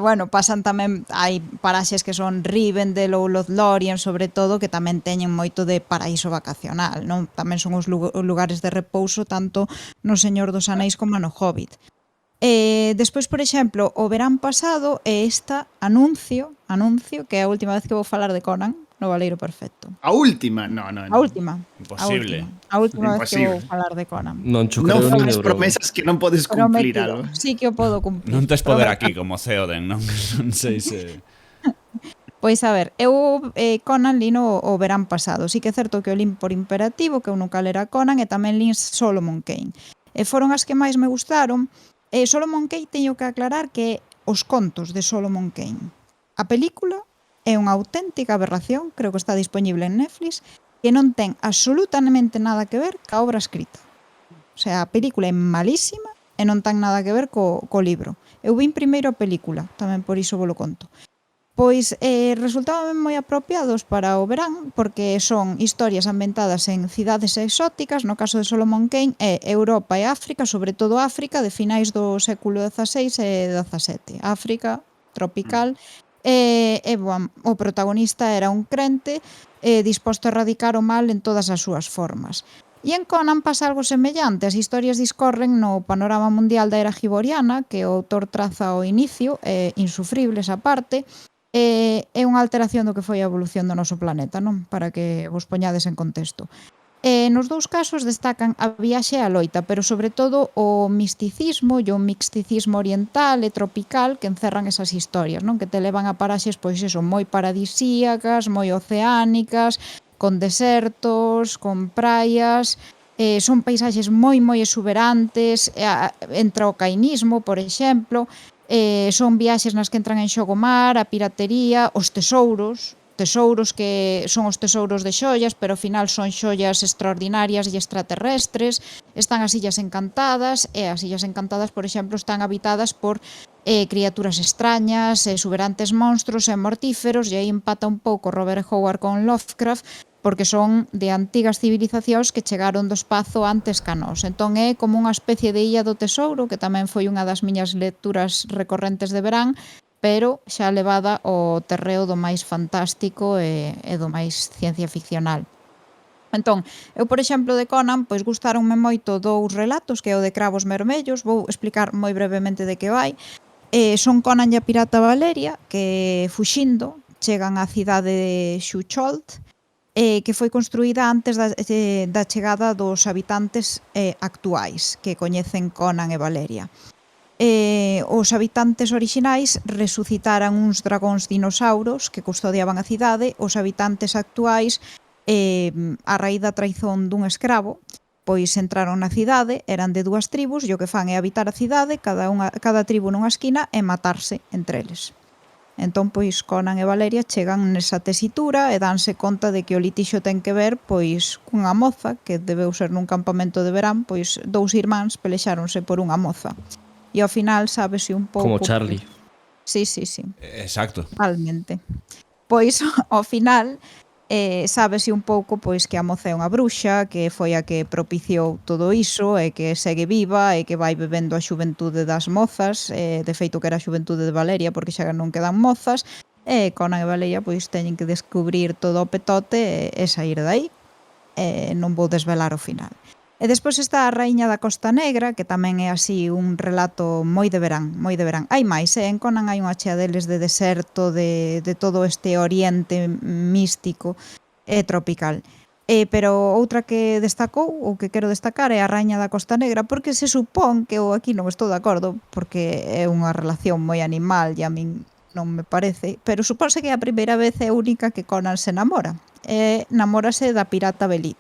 Bueno, pasan tamén, hai paraxes que son Rivendell ou Lothlórien, sobre todo, que tamén teñen moito de paraíso vacacional, non? Tamén son os lugares de repouso tanto no Señor dos Anéis como no Hobbit. Despois, por exemplo, o verán pasado anuncio que é a última vez que vou falar de Conan no Valeiro Perfecto. A última? No. A última. Imposible. A última vez que vou Imposible. falar de Conan. Non cho Non creo nin fagas de broma. promesas que non podes cumplir Prometido. algo. Sí que o podo cumplir. Non tes poder Prometo. aquí como Theoden, non? Non sei se... Pois a ver, eu Conan lino o verán pasado. Sí que é certo que o lin por imperativo, que eu nunca lera Conan, e tamén lin Solomon Kane. E foron as que máis me gustaron. Solomon Kane teño que aclarar que os contos de Solomon Kane. A película é unha auténtica aberración, creo que está disponible en Netflix, que non ten absolutamente nada que ver ca obra escrita. O sea, a película é malísima e non ten nada que ver co libro. Eu vin primeiro a película, tamén por iso vos lo conto. Pois resultaban moi apropiados para o verán, porque son historias ambientadas en cidades exóticas, no caso de Solomon Kane, é Europa e África, sobre todo África, de finais do século XVI e XVII. África, tropical, o protagonista era un crente disposto a erradicar o mal en todas as súas formas. E en Conan pasa algo semellante. As historias discorren no panorama mundial da era giboriana, que o autor traza ao inicio, insufrible esa parte, é unha alteración do que foi a evolución do noso planeta, non? Para que vos poñades en contexto. Nos dous casos destacan a viaxe e a loita, pero sobre todo o misticismo e o mixticismo oriental e tropical que encerran esas historias, non? Que te levan a paraxes, pois eso, moi paradisíacas, moi oceánicas, con desertos, con praias, son paisaxes moi exuberantes, entra o cainismo, por exemplo, son viaxes nas que entran en xogo mar, a piratería, os tesouros que son os tesouros de xollas, pero ao final son xollas extraordinarias e extraterrestres. Están as Illas Encantadas, e as Illas Encantadas, por exemplo, están habitadas por criaturas extrañas, exuberantes monstros e mortíferos, e aí empata un pouco Robert Howard con Lovecraft, porque son de antigas civilizacións que chegaron do espazo antes ca nós. Entón é como unha especie de Illa do Tesouro, que tamén foi unha das miñas lecturas recorrentes de verán, pero xa levada ao terreo do máis fantástico e do máis ciencia ficcional. Entón, eu, por exemplo, de Conan, pois gustaronme moito dous relatos, que é o de Cravos Vermellos, vou explicar moi brevemente de que vai. Son Conan e a pirata Valeria, que fuxindo chegan á cidade de Xucholt, que foi construída antes da chegada dos habitantes actuais, que coñecen Conan e Valeria. Os habitantes orixinais resucitaran uns dragóns dinosauros que custodiaban a cidade. Os habitantes actuais, a raíz da traizón dun escravo, pois entraron na cidade, eran de dúas tribus, e o que fan é habitar a cidade, cada tribu nunha esquina, e matarse entre eles. Entón, pois, Conan e Valeria chegan nesa tesitura e danse conta de que o litixo ten que ver, pois, cunha moza, que debeu ser nun campamento de verán, pois, dous irmáns pelexáronse por unha moza. E ao final sábese un pouco... Como Charlie. Sí. Exacto. Totalmente. Pois, ao final, sábese un pouco pois que a moza é unha bruxa, que foi a que propiciou todo iso, e que segue viva, e que vai bebendo a xuventude das mozas, de feito que era a xuventude de Valeria, porque xa non quedan mozas, e Conan e Valeria pois teñen que descubrir todo o petote e sair dai. non vou desvelar o final. E despois está a Raíña da Costa Negra, que tamén é así un relato moi de verán, moi de verán. Hai máis, en Conan hai unha chea deles de deserto, de todo este oriente místico e tropical. Pero outra que destacou, ou que quero destacar, é a Raíña da Costa Negra, porque se supón que eu aquí non estou de acordo, porque é unha relación moi animal e a min non me parece, pero supónse que a primeira vez é única que Conan se namora. Namórase da pirata Belit.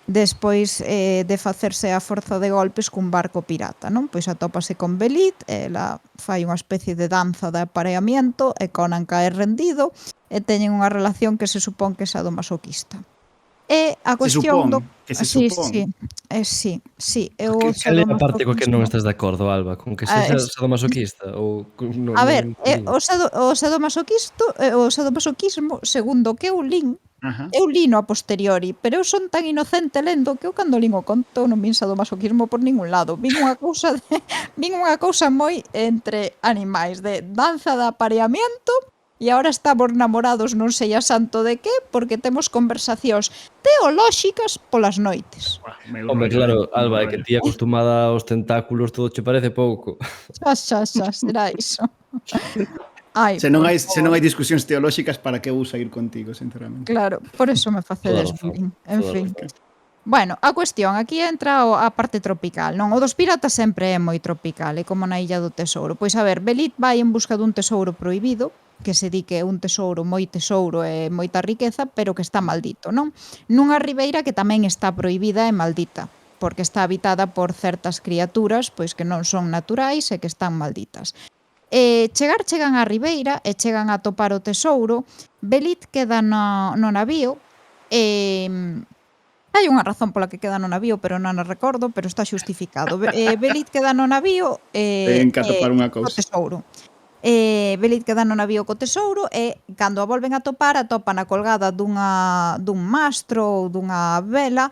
Despois de facerse a forza de golpes cun barco pirata, non? Pois atópase con Belit, ela fai unha especie de danza de apareamiento e Conan cae rendido e teñen unha relación que se supón que é sadomasoquista. E a cuestión do... que se Sí, supón. sí, eu o Cal é a parte coa que non sadomasoquismo... estás de acordo, Alba? Con que sexa sadomasoquista? Ou non, A ver, entendín. o sadomasoquismo, segundo que eu lin, Ajá. eu lino a posteriori, pero eu son tan inocente lendo que eu cando lin o conto non vin sadomasoquismo por ningún lado. Vin unha cousa moi entre animais, de danza de apareamiento, e agora estamos namorados non sei a santo de que, porque temos conversacións teolóxicas polas noites. Home, claro, Alba, é que ti acostumada aos tentáculos todo che parece pouco. Xa, será iso. Ai, Se non por hai favor. discusións teolóxicas, para que usa ir contigo, sinceramente? Claro, por eso me facedes Toda razón, bullying. En toda fin. razón. Bueno, a cuestión, aquí entra a parte tropical, non? O dos piratas sempre é moi tropical, é como na Illa do Tesouro. Pois a ver, Belit vai en busca dun tesouro prohibido, que se di que é un tesouro e moita riqueza, pero que está maldito, non? Nunha ribeira que tamén está prohibida e maldita, porque está habitada por certas criaturas pois que non son naturais e que están malditas. Chegan á ribeira e chegan a topar o tesouro. Belit queda no navío e hai unha razón pola que queda no navío, pero non a recordo, pero está xustificado. Belit queda no navío Ten que atopar unha co cousa. tesouro. Belit queda no navío co tesouro e cando a volven a topar, atópana colgada dun mastro ou dunha vela,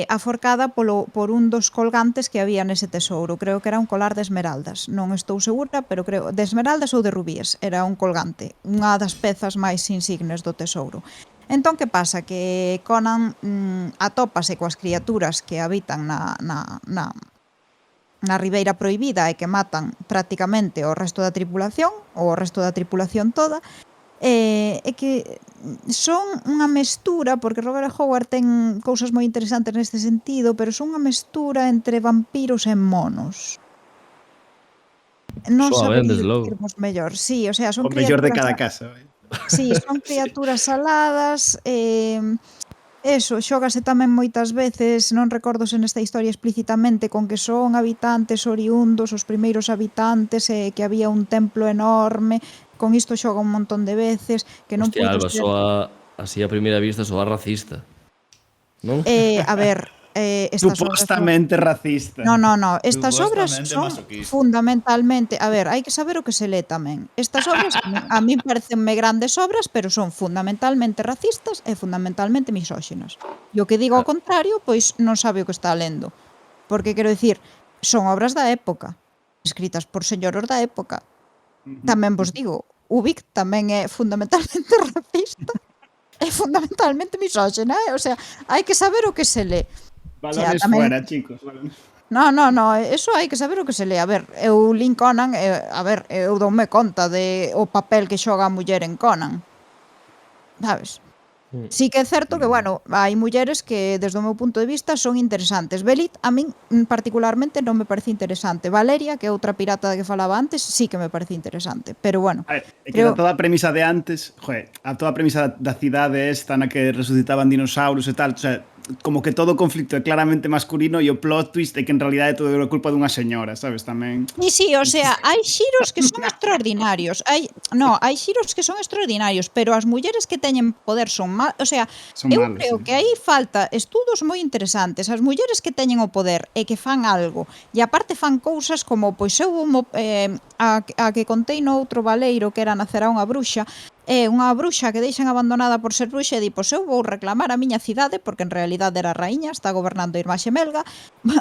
aforcada por un dos colgantes que había nese tesouro. Creo que era un colar de esmeraldas. Non estou segura, pero creo de esmeraldas ou de rubíes. Era un colgante, unha das pezas máis insignes do tesouro. Entón, que pasa? Que Conan atópase coas criaturas que habitan na ribeira prohibida e que matan prácticamente o resto da tripulación, ou o resto da tripulación toda, e que son unha mestura, porque Robert Howard ten cousas moi interesantes neste sentido, pero son unha mestura entre vampiros e monos. Non Soa ben, sabería desde logo. dicirmos mellor. Sí, o sea, son O mellor de cada criaturas... casa. Sí, son criaturas aladas, eso, xógase tamén moitas veces, non recordo se nesta historia explícitamente, con que son habitantes oriundos, os primeiros habitantes, que había un templo enorme, con isto xoga un montón de veces, que non Hostia, puido Alba, ser... soa así a primeira vista soa racista. Non? A ver, estas obras son... Supostamente racista. No, estas obras Supostamente son masoquista. fundamentalmente... A ver, hai que saber o que se lee tamén. Estas obras a mí parecenme grandes obras, pero son fundamentalmente racistas e fundamentalmente misóxinas. E o que digo ao contrario, pois non sabe o que está lendo. Porque, quero dicir, son obras da época, escritas por señoros da época. Tamén vos digo, Ubik tamén é fundamentalmente racista e fundamentalmente misóxina, O sea, hai que saber o que se lee. Balones tamén- fuera, chicos. Balones. No, eso hai que saber o que se lee. A ver, eu lin Conan, eu doume conta de o papel que xoga a muller en Conan. Sabes? Sí que é certo que, bueno, hai mulleres que, desde o meu punto de vista, son interesantes. Belit, a min, particularmente, non me parece interesante. Valeria, que é outra pirata que falaba antes, sí que me parece interesante. Pero, bueno, A ver, é que creo... toda a premisa de antes, a toda a premisa da cidade esta na que resucitaban dinosaurios e tal, o sea, como que todo o conflicto é claramente masculino e o plot twist é que en realidade todo é culpa dunha señora, sabes, tamén. E sí, o sea, hai xiros que son extraordinarios. Hai xiros que son extraordinarios, pero as mulleres que teñen poder son o sea, Son eu malas, creo sí. que aí falta estudos moi interesantes. As mulleres que teñen o poder e que fan algo, e aparte fan cousas como, pois eu a que contei no outro baleiro, que era nacer a unha bruxa, é unha bruxa que deixan abandonada por ser bruxa e di, pois eu vou reclamar a miña cidade, porque en realidade era raíña, está gobernando a irmá xemelga,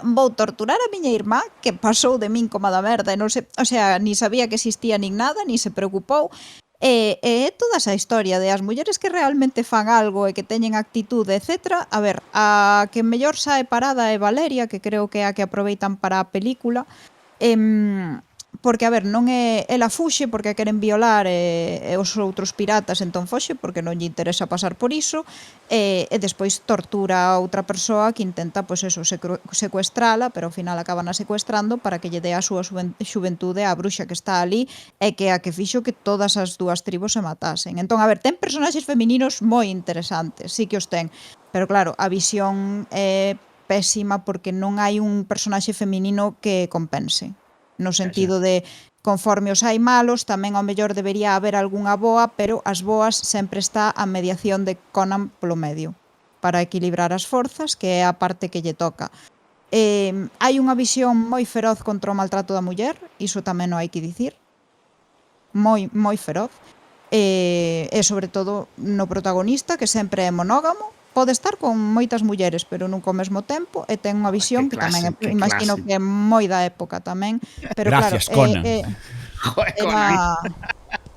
vou torturar a miña irmá, que pasou de min como da merda, e non se, o sea, ni sabía que existía nin nada, ni se preocupou, E toda esa historia de as mulleres que realmente fan algo e que teñen actitude, etc. A ver, a que mellor sae parada é Valeria, que creo que é a que aproveitan para a película, porque, a ver, non é ela fuxe porque a queren violar e os outros piratas entón foxe porque non lle interesa pasar por iso e despois tortura a outra persoa que intenta, pois eso, secuestrala, pero ao final acaban a secuestrando para que lle dé a súa xuventude á bruxa que está ali e que a que fixo que todas as dúas tribos se matasen. Entón, a ver, ten personaxes femininos moi interesantes, sí que os ten, pero claro, a visión é pésima porque non hai un personaxe feminino que compense. No sentido de, conforme os hai malos, tamén ao mellor debería haber algunha boa, pero as boas sempre está a mediación de Conan polo medio, para equilibrar as forzas, que é a parte que lle toca. Hai unha visión moi feroz contra o maltrato da muller, iso tamén non hai que dicir, moi feroz, e sobre todo no protagonista, que sempre é monógamo, pode estar con moitas mulleres, pero non ao mesmo tempo, e ten unha visión que tamén imagino que é moi da época tamén, pero Gracias, claro, Conan. Joder, Conan.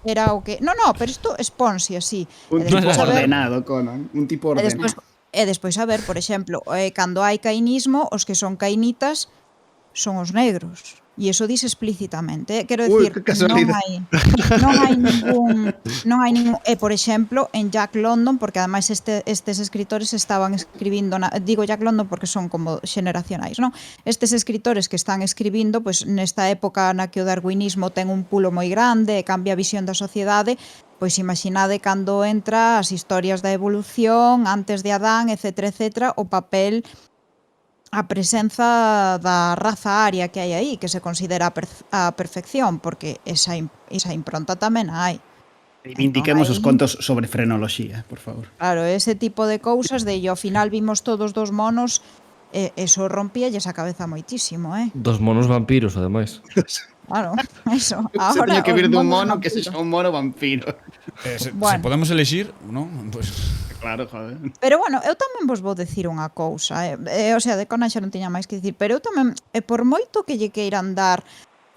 era o que... No, pero isto expónse así. Un E tipo despois, a ver, ordenado, Conan. Un tipo E ordenado. despois, a ver, por exemplo, cando hai cainismo, os que son cainitas son os negros. E iso dice explícitamente. Quero Ui, decir, que casualidade. non hai ningún... por exemplo, en Jack London, porque ademais estes escritores estaban escribindo... digo Jack London porque son como xeneracionais, non? Estes escritores que están escribindo, pois nesta época na que o darwinismo ten un pulo moi grande e cambia a visión da sociedade, pois imaginade cando entra as historias da evolución, antes de Adán, etc., o papel, a presenza da raza aria que hai aí, que se considera a perfección, porque esa impronta tamén a hai. Reivindiquemos os Entón, aí, contos sobre frenoloxía, por favor. claro, ese tipo de cousas de ao final vimos todos dos monos, eso rompíalles a cabeza moitísimo, Dos monos vampiros, ademais. Claro, eso. Se Ahora teña que vir os dun monos mono que vampiros. sexa un mono vampiro. Se Bueno. podemos elegir, non? Pues... Claro, joder. Pero bueno, eu tamén vos vou decir unha cousa, o sea, de Conan xa non tiña máis que dicir, pero eu tamén, por moito que lle queiran dar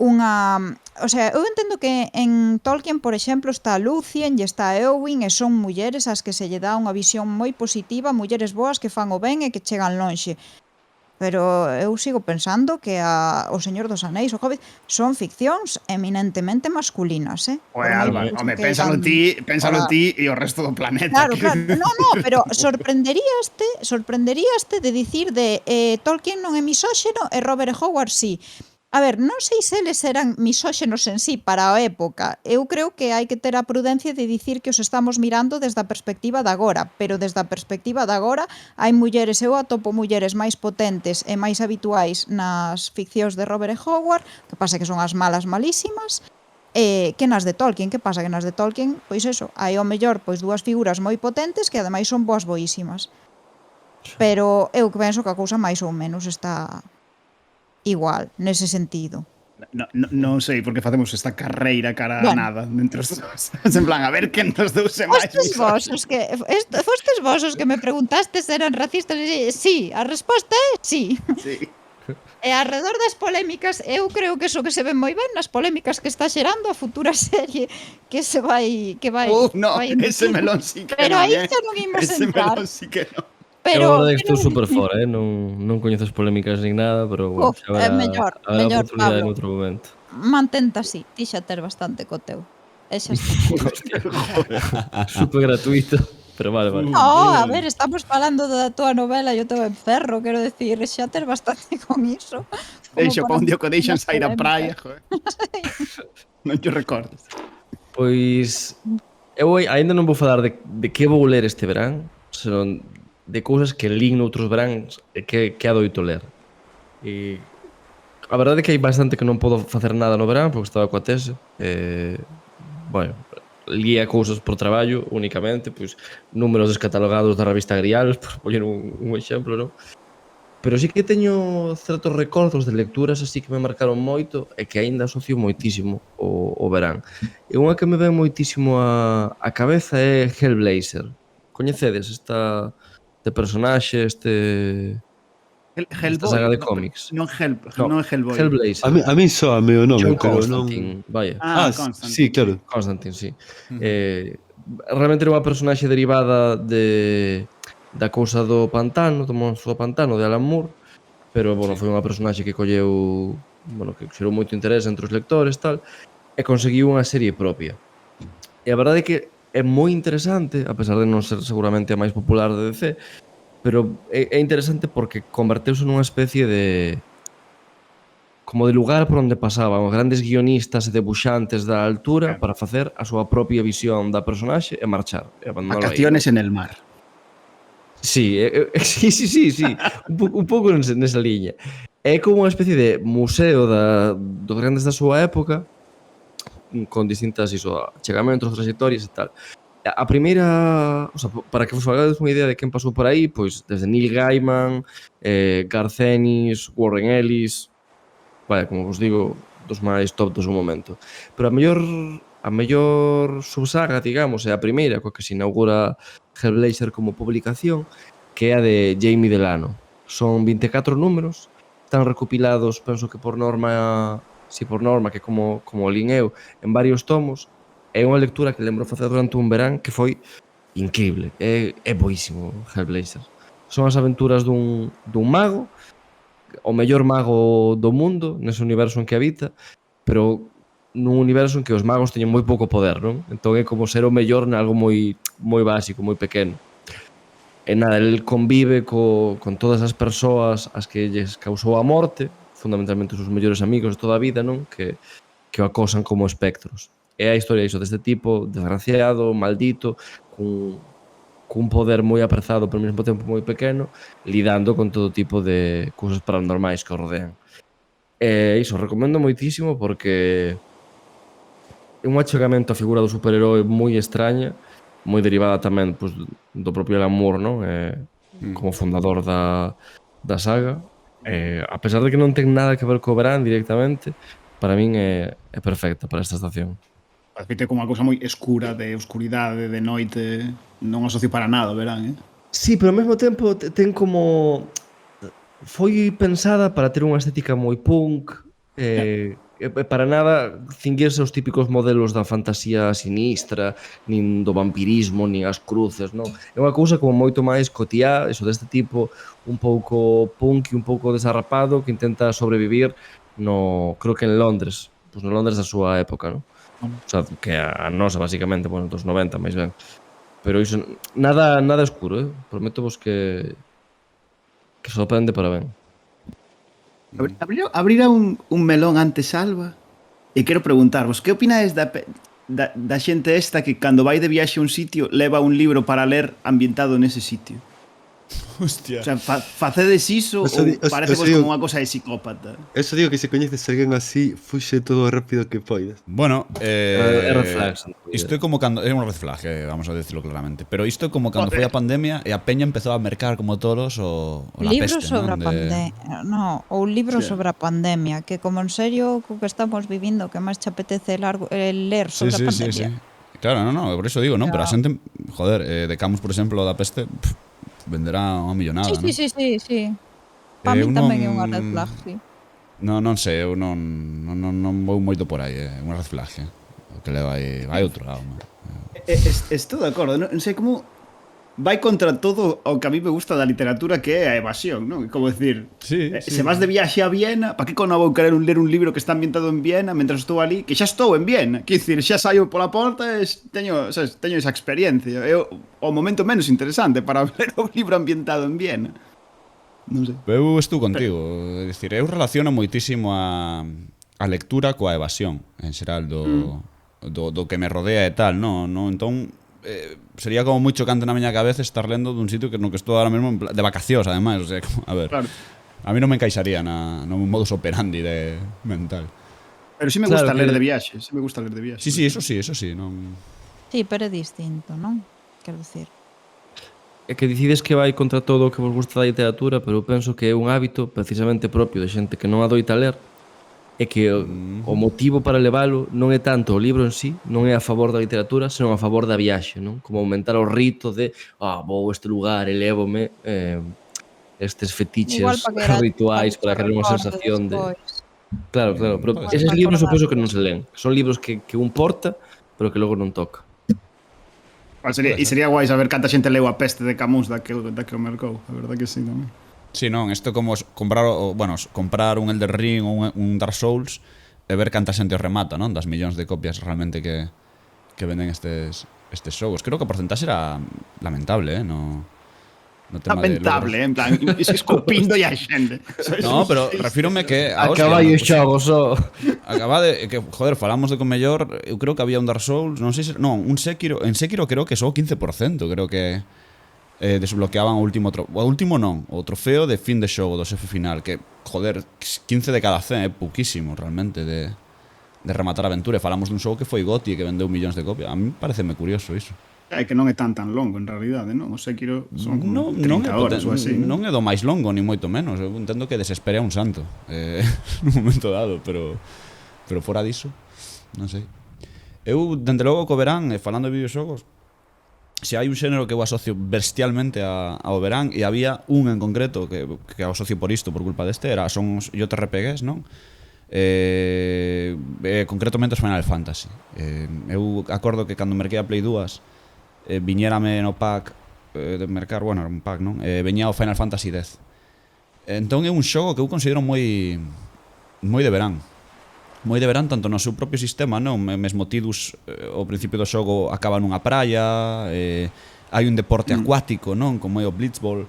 unha... O sea, eu entendo que en Tolkien, por exemplo, está Lúthien e está Éowyn e son mulleres ás que se lle dá unha visión moi positiva, mulleres boas que fan o ben e que chegan lonxe. Pero eu sigo pensando que o Señor dos Anéis, o Hobbit, son ficcións eminentemente masculinas, Oe, Alba, home, pénsalo ti e o resto do planeta. Claro, no, pero sorprenderíaste de dicir de Tolkien non é misóxeno e Robert Howard sí. A ver, non sei se eles eran misóxenos en sí para a época. Eu creo que hai que ter a prudencia de dicir que os estamos mirando desde a perspectiva de agora, pero desde a perspectiva de agora hai mulleres, eu atopo mulleres máis potentes e máis habituais nas ficcións de Robert Howard, que pasa que son as malas malísimas, que nas de Tolkien. Que pasa? Que nas de Tolkien, pois eso, hai ao mellor pois dúas figuras moi potentes que ademais son boas boísimas. Pero eu penso que a cousa máis ou menos está igual, nese sentido. Non sei porque facemos esta carreira cara a nada entre os dous. En plan, a ver quen nos dous é máis Fostes vos os que me preguntastes se eran racistas e sí, a resposta é sí. Sí. E alrededor das polémicas, eu creo que eso que se ven moi ben nas polémicas que está xerando a futura serie que vai no, vai ese melón sí que pero non, aí xa non imos ese entrar. melón sí que non. Eu a verdade que estou super fora, non coñezo as polémicas nin nada, pero bueno, xa haberá mellor, oportunidade Pablo. en outro momento. Mantente así, ti xa ter bastante co teu. E xa está. Super gratuito, pero vale. No, a ver, estamos falando da túa novela e o teu encerro, quero decir, xa ter bastante con iso. Deixo pa un día que deixan sair a praia, joder. Non te recordes. Pois eu aínda non vou falar de que vou ler este verán, senón de cousas que lín noutros veráns e que adoito ler. E a verdade é que hai bastante que non podo facer nada no verán porque estaba coa tese. Bueno, lía cousas por traballo únicamente, pois números descatalogados da revista Grial, por poñer un exemplo, non? Pero sí que teño certos recordos de lecturas así que me marcaron moito e que aínda asocio moitísimo o verán. E unha que me ven moitísimo a cabeza é Hellblazer. Coñecedes esta de personaxe, esta saga de cómics. Non No, é Hellboy. Hellblazer. A mí soame o nome, John pero non... Constantine, vaya. Constantine. sí, claro. Constantine, sí. Realmente era unha personaxe derivada da cousa do pantano, do monstro do pantano de Alan Moore, pero, bueno, foi unha personaxe que colleu, bueno, que xerou moito interés entre os lectores, tal, e conseguiu unha serie propia. E a verdade é que é moi interesante, a pesar de non ser seguramente a máis popular de DC, pero é interesante porque converteuse nunha especie de como de lugar por onde pasaban os grandes guionistas e debuxantes da altura para facer a súa propia visión da personaxe e marchar, e abandonalo aí. Vacaciones en el mar. Sí, sí. Un pouco nesa liña. É como unha especie de museo dos grandes da súa época, con distintas chegamentos, trayectorias e tal. A primeira, o sea, para que vos fagades unha idea de quen pasou por aí, pois desde Neil Gaiman, Garth Ennis, Warren Ellis, vale, como vos digo, dos máis top do seu momento. Pero a mellor subsaga, digamos, é a primeira, coa que se inaugura Hellblazer como publicación, que é a de Jamie Delano. Son 24 números, están recopilados, penso que por norma, que como lín eu, en varios tomos. É unha lectura que lembro facer durante un verán que foi increíble. É boísimo Hellblazer. Son as aventuras dun mago, o mellor mago do mundo, nese universo en que habita, pero nun universo en que os magos teñen moi pouco poder, non? Entón é como ser o mellor nalgo moi básico, moi pequeno. E nada, el convive con todas as persoas as que lles causou a morte, fundamentalmente os seus mellores amigos de toda a vida, non? Que o acosan como espectros. É a historia deste tipo, desgraciado, maldito, cun poder moi aprezado pero ao mesmo tempo moi pequeno, lidando con todo tipo de cousas paranormais que o rodean. E iso, recomendo moitísimo porque é un achegamento á figura do superheroe moi extraña, moi derivada tamén pois, do propio Alan Moore, non? Como fundador da saga. A pesar de que non ten nada que ver co verán directamente, para min é perfecta para esta estación. Parece como unha cousa moi escura, de oscuridade, de noite. Non asocio para nada o verán, Sí, pero ao mesmo tempo ten como... Foi pensada para ter unha estética moi punk, para nada cinguirse aos típicos modelos da fantasía sinistra, nin do vampirismo, nin as cruces, non? É unha cousa como moito máis cotiá, eso deste tipo, un pouco punk e un pouco desarrapado, que intenta sobrevivir creo que en Londres, pois no Londres da súa época, non? O sea, que a nosa, basicamente, bueno, dos 90, máis ben. Pero iso, nada escuro, prometo vos que sorprende para ben. Abrira un melón antes, Alba, e quero preguntarvos, que opinades da xente esta que cando vai de viaxe a un sitio leva un libro para ler ambientado nese sitio? Hostia. O sea, facedes iso ou parece como unha cosa de psicópata? Eso digo que se coñeces alguén así, fuxe todo o rápido que poidas. Bueno, red flags. isto é como cando é un red flag, vamos a decirlo claramente, pero isto é como cando foi a pandemia e a peña empezou a mercar como tolos o la Libros peste, sobre non? a pandemia, no, ou libros sobre a pandemia, que como en serio co que estamos vivindo, que máis te apetece ler sobre a pandemia. Claro, no, por eso digo, non, pero a xente, joder, de Camus, por exemplo, da peste, venderá unha millonada, non? Sí. Para min tamén é unha red flag, sí. Non sei, eu non vou moito por aí, unha red flag, o que leva aí, vai outro lado, man. Estou de acordo, non sei como vai contra todo o que a mí me gusta da literatura, que é a evasión, non? Como decir, se vas de viaxe a Viena, para que cono vou querer ler un libro que está ambientado en Viena mentras estou ali, que xa estou en Viena, quer dicir, xa saio pola porta e teño esa experiencia. É o momento menos interesante para ler un libro ambientado en Viena. Non sei. Eu estou contigo, é dicir, eu relaciono moitísimo a lectura coa evasión, en xeral, do que me rodea e tal, non? Entón, sería como moi chocante na miña cabeza estar lendo dun sitio no que estou ahora mesmo de vacacións, ademais, o sea, como, a ver, claro. A mí non me encaixaría no modus operandi mental. Pero sí me gusta ler de viaxe, Sí, eso sí, non... Sí, pero é distinto, non? Quero dicir. É que decides que vai contra todo o que vos gusta da literatura, pero eu penso que é un hábito precisamente propio de xente que non adoita ler, é que o motivo para levalo non é tanto o libro en sí, non é a favor da literatura, senón a favor da viaxe, non? Como aumentar o rito de vou a este lugar e lévome estes fetiches Igual para que era rituais para querer unha sensación de... Claro, pero eses libros suposo que non se leen. Son libros que un porta, pero que logo non toca. Sería guai saber canta xente leu a peste de Camus da que o mercou. A verdade que sí, tamén. Sí, non, isto como comprar un Elden Ring ou un Dark Souls e ver canta xente os remata, non? Das millóns de copias realmente que venden estes xogos. Creo que o porcentaxe era lamentable, no tema lamentable, en plan, escupindo a xente. No, pero refírome que Acaba o xogo só. Acaba de que, joder, falamos de que mellor, eu creo que había un Dark Souls, non sei se, non, un Sekiro, en Sekiro creo que só 15%, creo que desbloqueaban o último non, o trofeo de fin de xogo do xefe final, que, joder, 15 de cada 100 é pouquísimo realmente de rematar a aventura. E falamos dun xogo que foi GOTY e que vendeu millóns de copias. A mí pareceme curioso iso. É que non é tan longo, en realidade, non? O Sekiro son como 30 horas ou así. Non é do máis longo, ni moito menos. Eu entendo que desespere a un santo nun momento dado, pero fora diso, non sei. Eu, dende logo, co verán, falando de videoxogos, se hai un xénero que eu asocio bestialmente ao verán, e había un en concreto que asocio por isto, por culpa deste, son os JRPGs, non? Concretamente os Final Fantasy. Eu acordo que cando merquei a Play 2 viñérame no pack de mercar, bueno, era un pack, non? Veñía o Final Fantasy X. Entón é un xogo que eu considero moi de verán. Moi de verán tanto no seu propio sistema, non? Mesmo Tidus ao principio do xogo acaba nunha praia, hai un deporte acuático, non? Como é o Blitzball.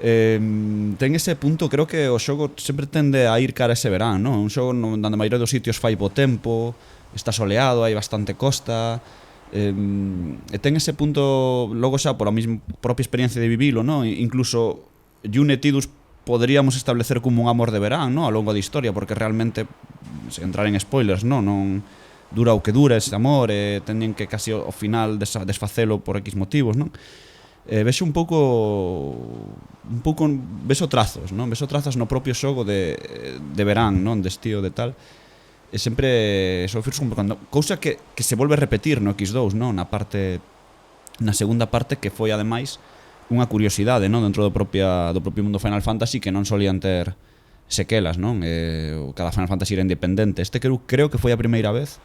Ten ese punto, creo que o xogo sempre tende a ir cara a ese verán, non? Un xogo onde a maioría dos sitios fai bo tempo, está soleado, hai bastante costa, e ten ese punto logo xa por a mesma propia experiencia de vivilo, non? Incluso June e Tidus poderíamos establecer como un amor de verán, non? A longo da historia, porque realmente, se entrar en spoilers, non dura o que dura ese amor, teñen que casi ao final desfacelo por X motivos, non? Vexo un pouco vexo trazos, non? Vexo trazas no propio xogo de verán, non? De estío, de tal. E sempre só fixo comprando cousa que se volve a repetir no X2, non? Na segunda parte, que foi ademais unha curiosidade, non? Dentro do propio mundo Final Fantasy, que non solían ter sequelas, non? Cada Final Fantasy era independente. Este creo que foi a primeira vez.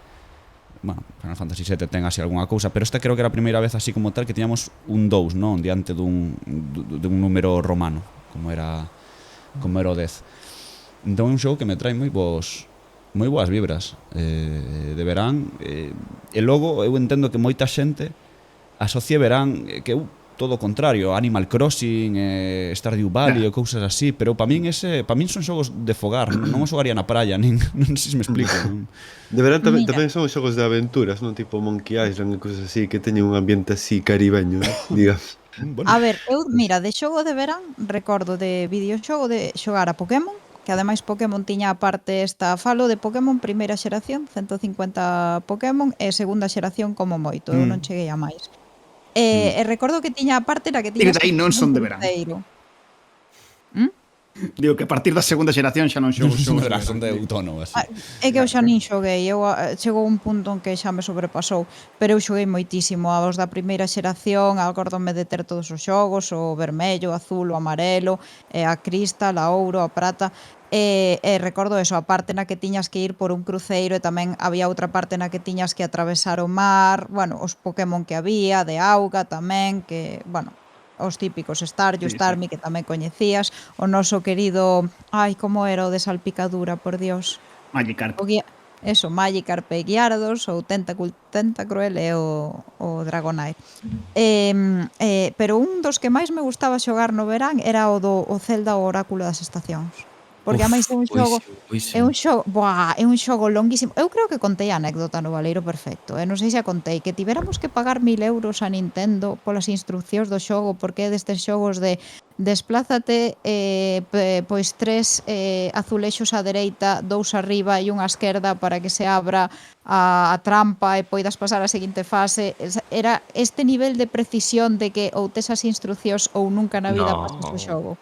Bueno, Final Fantasy VII ten así algunha cousa, pero este creo que era a primeira vez así como tal que tiñamos un 2, non? Diante dun número romano, como era o 10. Entón é un xogo que me trae moi boas vibras de verán, e logo eu entendo que moita xente asocie verán que eu todo o contrario, Animal Crossing, Stardew Valley, ou cousas así, pero para min son xogos de fogar, non os xogaría na praia, non sei se me explico. De verán tamén son xogos de aventuras, non? Tipo Monkey Island e cousas así, que teñen un ambiente así caribeño, digamos. A ver, eu, mira, de xogo de verán, recordo de videoxogo de xogar a Pokémon, que ademais Pokémon tiña a parte falo de Pokémon primeira xeración, 150 Pokémon, e segunda xeración como moito, eu non cheguei a máis. E recordo que tiña a parte na que tiñas aí non son de verán. Digo que a partir da segunda xeración xa non xogo son de outono, así. É que eu xa nin xoguei, chegou un punto en que xa me sobrepasou, pero eu xoguei moitísimo aos da primeira xeración, acórdome de ter todos os xogos, o vermello, o azul, o amarelo, a cristal, a ouro, a prata. E recordo eso, a parte na que tiñas que ir por un cruceiro, e tamén había outra parte na que tiñas que atravesar o mar, bueno, os Pokémon que había, de auga tamén, que, bueno, os típicos Staryu, Starmie, que tamén coñecías, o noso querido, como era o de Salpicadura, por Dios. Magikarp. Eso, Magikarp e Gyarados, ou Tentacruel e o Dragonite. Pero un dos que máis me gustaba xogar no verán era o Zelda o Oráculo das Estacións. Porque ademais é un xogo longuísimo. Eu creo que contei a anécdota no Valeiro Perfecto, non sei se a contei, que tivéramos que pagar 1000 euros a Nintendo polas instruccións do xogo, porque é destes xogos de desplázate pois 3 azulexos á dereita, 2 arriba e unha á esquerda para que se abra a trampa e poidas pasar á seguinte fase. Era este nivel de precisión de que ou tes as instruccións ou nunca na vida pasas o xogo.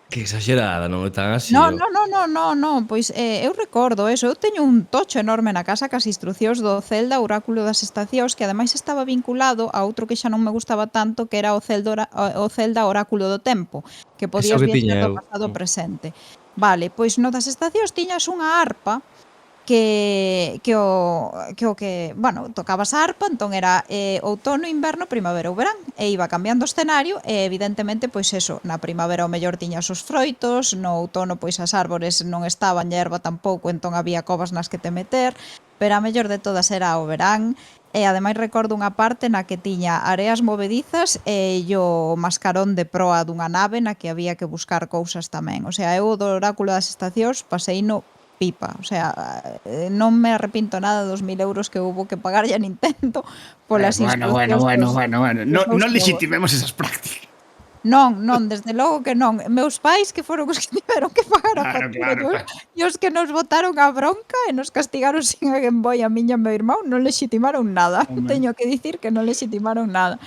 Que exagerada, non é tan así. No, pois eu recordo eso, eu teño un tocho enorme na casa cas instruccións do Zelda Oráculo das Estacións, que ademais estaba vinculado a outro que xa non me gustaba tanto, que era o Zelda Oráculo do Tempo, que Ese é podías o que viaxar tiña do eu. pasado ao presente. Vale, pois no das estacións tiñas unha arpa bueno, tocabas a arpa, entón era outono, inverno, primavera ou verán, e iba cambiando o escenario, e evidentemente, pois eso, na primavera o mellor tiñas os froitos, no outono pois as árbores non estaban, e a erva tampouco, entón había covas nas que te meter, pero a mellor de todas era o verán, e ademais recordo unha parte na que tiña areas movedizas e o mascarón de proa dunha nave na que había que buscar cousas tamén. O sea, eu do Oráculo das Estacións paseino pipa, o sea, non me arrepinto nada dos 1000 euros que hubo que pagar a Nintendo polas instruccións Non legitimemos esas prácticas. Non, desde logo que non. Meus pais que foron os que tiveron que pagar a factura Claro. e os que nos botaron a bronca e nos castigaron sin a Game Boy a miña e meu irmão non legitimaron nada. Home. Teño que dicir que non legitimaron nada.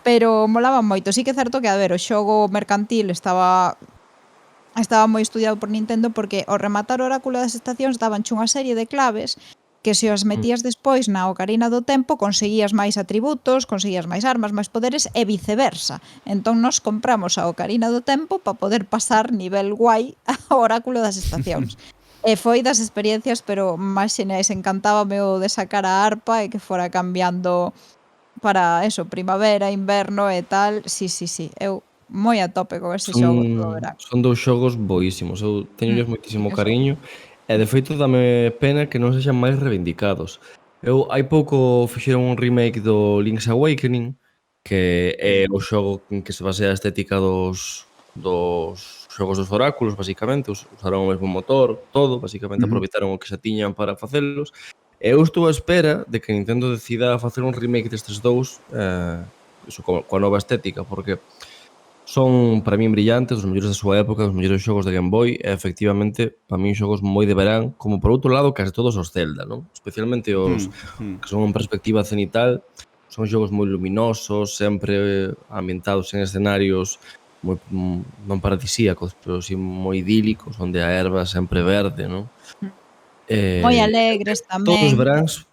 Pero molaba moito. Sí que é certo que, a ver, o xogo mercantil estaba moi estudiado por Nintendo porque ao rematar o Oráculo das Estacións dabanche unha serie de claves que se as metías despois na Ocarina do Tempo conseguías máis atributos, conseguías máis armas, máis poderes e viceversa. Entón nos compramos a Ocarina do Tempo para poder pasar nivel guai ao Oráculo das Estacións. E foi das experiencias pero máis xeneais, encantábame o de sacar a arpa e que fora cambiando para eso, primavera, inverno e tal. Sí, eu moi a tope con ese xogo do verán. Son dous xogos boísimos. Eu teñolles moitísimo cariño e de feito dame pena que non sexan máis reivindicados. Hai pouco fixeron un remake do Link's Awakening, que é o xogo en que se basea a estética dos xogos dos oráculos, basicamente. Usaron o mesmo motor, todo, basicamente aproveitaron o que xa tiñan para facelos. E eu estou á espera de que Nintendo decida facer un remake destes dous, iso, coa nova estética, porque son, para min, brillantes, os mellores da súa época, os mellores xogos de Game Boy, e efectivamente, para min, xogos moi de verán, como por outro lado, case todos os Zelda, non? Especialmente os que son en perspectiva cenital, son xogos moi luminosos, sempre ambientados en escenarios moi, non paradisíacos, pero si moi idílicos, onde a erva sempre verde, non? Moi alegres Todos os tamén. veráns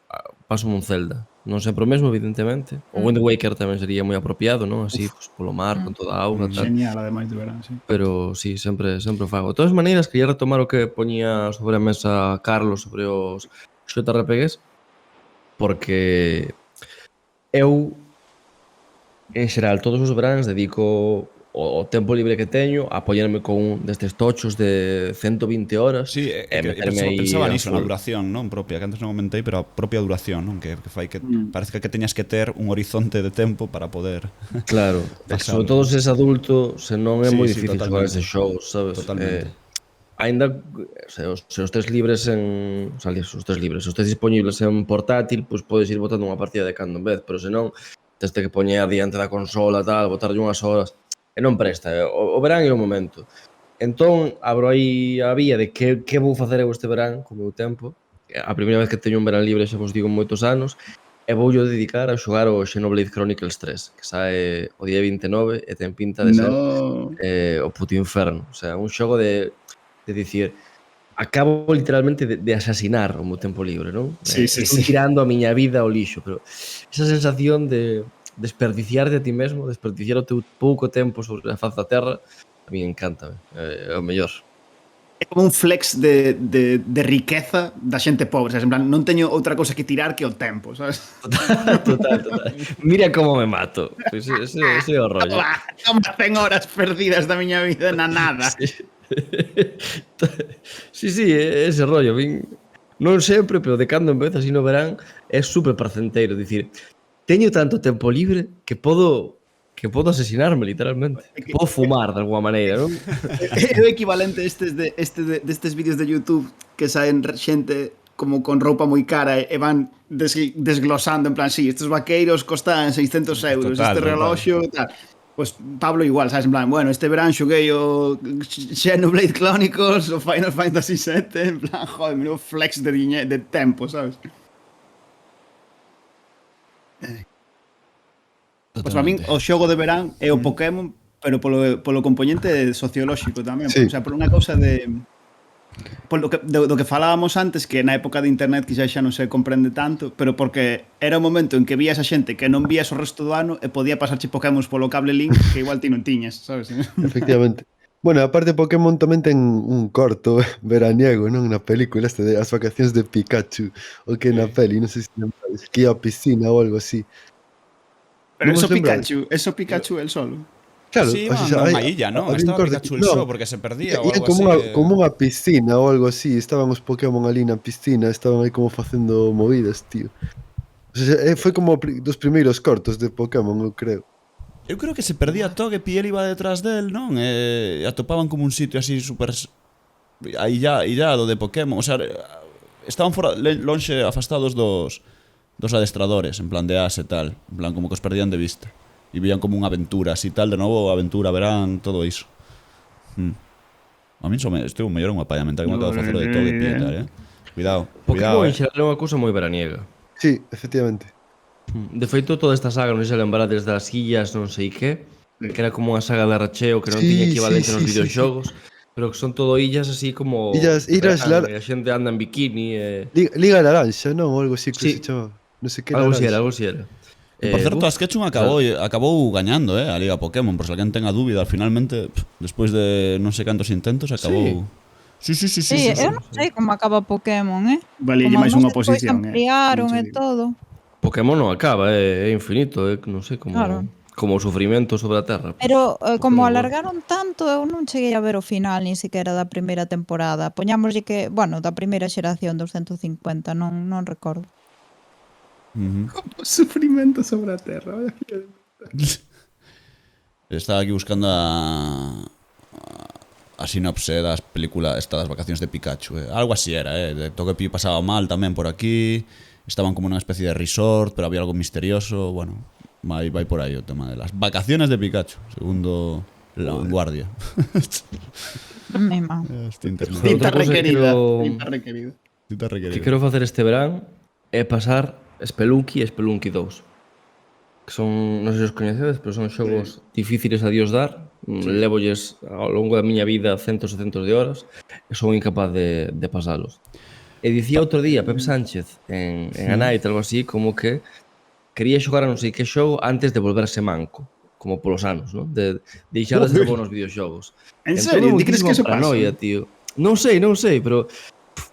paso un Zelda. Non sempre o mesmo, evidentemente. O Wind Waker tamén sería moi apropiado, non? Así, pues, polo mar, con toda a auga, tal. Genial, ademais de verán, sí. Pero sí, sempre o fago. De todas maneiras, quería retomar o que poñía sobre a mesa Carlos sobre os JRPGs, porque eu, en xeral, todos os veráns dedico o tempo libre que teño a apoiarme con un destes tochos de 120 horas Sí, e meterme aí pensaba a niso, na full. duración, non propia, que antes non aumentei, pero a propia duración, non? Que fai que parece que teñas que ter un horizonte de tempo para poder Claro, pasar. sobre todo se es adulto, se non é Sí, moi sí, difícil totalmente. xogar ese xogo, sabes? Totalmente. Ainda se os tes libres en, o sea, os tes libres, se os tes disponibles en portátil, pois podes ir botando unha partida de cando en vez, pero se non, tes que poñer diante da consola, tal, botarlle unhas horas, e non presta, o verán é o momento. Entón, abro aí a vía de que vou facer eu este verán co meu tempo. A primeira vez que teño un verán libre, xa vos digo, moitos anos, e vou yo dedicar a xogar o Xenoblade Chronicles 3, que sae o día 29 e ten pinta de ser o puto inferno. O sea, un xogo de dicir, acabo literalmente de asasinar o meu tempo libre, non? Estou tirando a miña vida ao lixo, pero esa sensación de desperdiciarte a ti mesmo, desperdiciar o teu pouco tempo sobre a faz da terra, a mí encanta, é o mellor. É como un flex de riqueza da xente pobre, sabes? En plan, non teño outra cousa que tirar que o tempo, sabes? Total. Mira como me mato. Pois ese é o rollo. Toma 100 horas perdidas da miña vida na nada. Sí, ese rollo. Non sempre, pero de cando en vez, así no verán, é super pracenteiro. Dicir, teño tanto tempo libre que podo asesinarme, literalmente. Que podo fumar, de alguma maneira, non? É o equivalente destes vídeos de YouTube que saen xente como con roupa moi cara e van desglosando, en plan, sí, estes vaqueiros costan 600 euros, este reloxo, tal. Pues Pablo igual, sabes, en plan, bueno, este verán xoguei o Xenoblade Chronicles, o Final Fantasy VII, en plan, joder, menudo flex de tempo, sabes? Pois para min o xogo de verán é o Pokémon, pero polo componente sociolóxico tamén, Sí. o sea, por unha cousa de do que falábamos antes, que na época de internet quizás xa non se comprende tanto, pero porque era o momento en que vías a xente que non vías o resto do ano e podía pasarche Pokémons polo cable link que igual ti non tiñas, sabes? Efectivamente. Bueno, aparte Pokémon tamén ten un corto veraniego, non? Na película este de As vacacións de Pikachu, o que na peli, non sei se lembrades, que ia á piscina ou algo así. Pero Non eso vos lembrades? Pikachu el solo. Claro, Sí, o iban sea, a hai- unha illa, non? había un Estaba corte- Pikachu el no, show porque se perdía ou Ian algo como, así. como unha piscina ou algo así, estaban os Pokémon ali na piscina, estaban aí como facendo movidas, tío. O sea, foi como dos primeiros cortos de Pokémon, eu creo. Eu creo que se perdía Togepi e ele iba detrás del, non? E atopaban como un sitio así super illado de Pokémon, o sea, estaban fora, lonxe afastados dos adestradores, en plan de as e tal, en plan como que os perdían de vista. E vían como unha aventura así tal, de novo aventura, verán, todo iso. A min estou mellor unha palla mental que me acabo de facer o de Togepi e tal, Cuidado, cuidado, Pokémon en xeral é unha cousa moi veraniega. Sí, efectivamente. De feito, toda esta saga, non sei se lembrades das illas, non sei que era como unha saga de racheo que non Sí, tiña equivalente sí, nos sí, videoxogos, pero que son todo illas así como Illas verán, e a xente anda en bikini e Liga Laranxa, non? Ou algo así que Sí. se chamaba. Non sei que algo así Laranxa. era, algo así era. Por certo, Buf, a Sketchum acabou gañando, a Liga Pokémon, por se alguén ten a dúbida, finalmente, despois de non sei cantos intentos, acabou. Sí, sí, sí, sí, Sí, sí, sí. eu non sei como acaba Pokémon, Vale, Como máis además unha despois oposición, ampliaron non e che digo. todo. Pokémon non acaba, é infinito, non sei, Claro. como o sufrimento sobre a Terra. Pero como Pokémon, alargaron tanto, eu non cheguei a ver o final ni siquiera da primeira temporada. Poñámoslle que, bueno, da primeira xeración dos 150, non recordo. O sufrimento sobre a terra. Vaya que... Estaba aquí buscando a sinopse das películas das vacacións de Pikachu. Algo así era, de Togepi pasaba mal tamén por aquí. Estaban como nunha especie de resort, pero había algo misterioso. Bueno, vai por aí o tema de las vacaciones de Pikachu, segundo La Vanguardia. Mi má. Tinta outra cousa que requerida. quero- Tinta requerida. que quero facer este verán é pasar Spelunky e Spelunky 2. Que son, non sei se os coñecedes, pero son xogos difíciles a Dios dar. Levólles ao longo da miña vida centos e centos de horas e son incapaz de pasalos. E dicía outro día Pepe Sánchez en A Night, algo así, como que quería xogar a non sei que xogo antes de volverse manco, como polos anos, non? De deixar de ser bo nos videoxogos. En Entón, serio? non Ti crees tive que eso unha paranoia, pasa? tío. Non sei, pero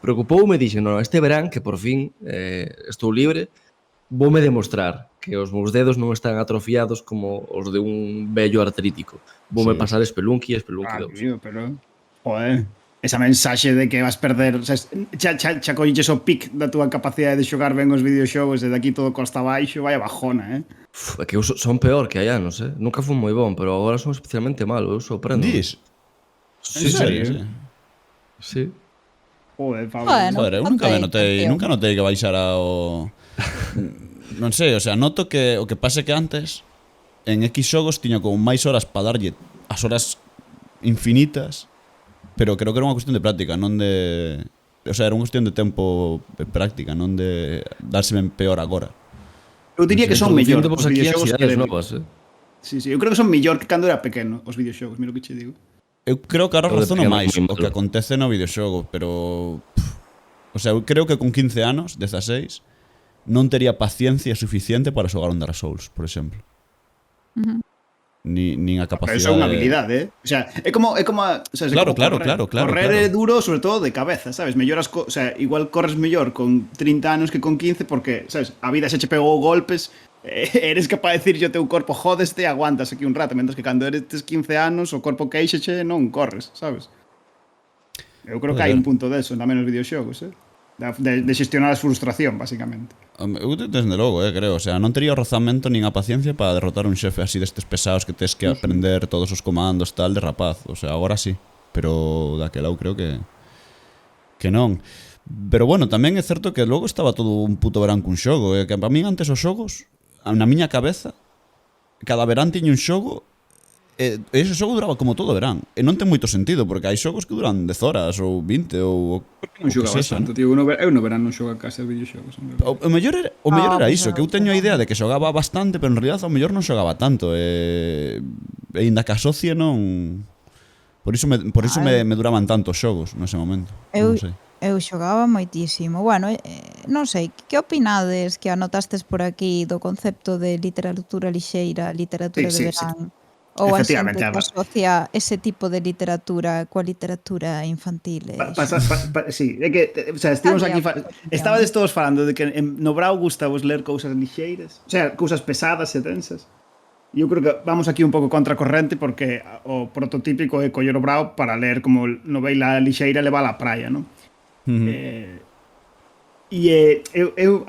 preocupoume e dixen, non, este verán que por fin estou libre, voume demostrar que os meus dedos non están atrofiados como os de un vello artrítico. Voume pasar Spelunky e Spelunky 2. Tío, pero... Joder. Esa mensaxe de que vas perder... O sea, xa colliches o pic da túa capacidade de xogar ben os videoxogos e de aquí todo costa abaixo, vaya bajona, É que eu son peor que hai anos, Nunca fui moi bon, pero agora son especialmente malo, eu sorprendo. Dis? Sí, En serio? sí. Sí. Joder, Pablo. Bueno, Joder, eu nunca contei, nunca notei que baixara o... Non sei, o sea, noto que o que pase que antes en X xogos tiña como máis horas para darlle as horas infinitas, pero creo que era unha cuestión de práctica, non de... O sea, era unha cuestión de tempo de práctica, non de darse ben peor agora. Eu diría que son mellor Introducindo os aquí videoxogos que ansiedades de... novas, Sí, eu creo que son mellor que cando era pequeno os videoxogos, mira o que che digo. Eu creo que ahora O de razono pequeno máis moi o que malo. acontece no videoxogo, pero... O sea, eu creo que con 15 anos, 16, non tería paciencia suficiente para xogar un Dark Souls, por exemplo. Nin a Pero capacidade... eso é unha habilidade, O sea, é como o sea, Claro, como claro, correr. claro, claro, Correr claro. é duro, sobre todo de cabeza, sabes? Melloras, o sea, igual corres mellor con 30 anos que con 15 porque, sabes, a vida xa che pegou golpes, eres capaz de decir yo teu corpo jódeste e aguantas aquí un rato, mentres que cando eres 15 anos o corpo queixeche non corres, sabes? Eu creo que hai un punto deso tamén nos videoxogos, de xestionar a frustración, basicamente. Eu desde logo, creo. O sea, non tería o rozamento nin a paciencia para derrotar un xefe así destes pesados que tes que aprender todos os comandos tal de rapaz. O sea, agora sí. Pero daquela eu creo que non. Pero bueno, tamén é certo que logo estaba todo un puto verán cun xogo. Que para min antes os xogos, na miña cabeza, cada verán tiña un xogo ese xogo duraba como todo o verán. E non ten moito sentido, porque hai xogos que duran 10 horas ou 20 ou Non xogabas sexa, tanto, tío. Eu no verano non xogo a casa de videoxogos. O mellor era pues iso, que eu teño a idea de que xogaba bastante, pero en realidad o mellor non xogaba tanto. E ainda que asocie non... Por iso me duraban tanto os xogos nese momento. Non sei. Eu xogaba moitísimo. Bueno, non sei, que opinades que anotastes por aquí do concepto de literatura lixeira, literatura de verán? Ou a xente Efectivamente, que asocia ese tipo de literatura coa literatura infantil? Sí, é que, o sea, estivemos aquí estabades todos falando de que no Brau gusta vos ler cousas lixeiras, o sea, cousas pesadas e densas. E eu creo que vamos aquí un pouco contracorrente porque o prototípico é coller o Brau para ler como novela lixeira e levar á praia, non? A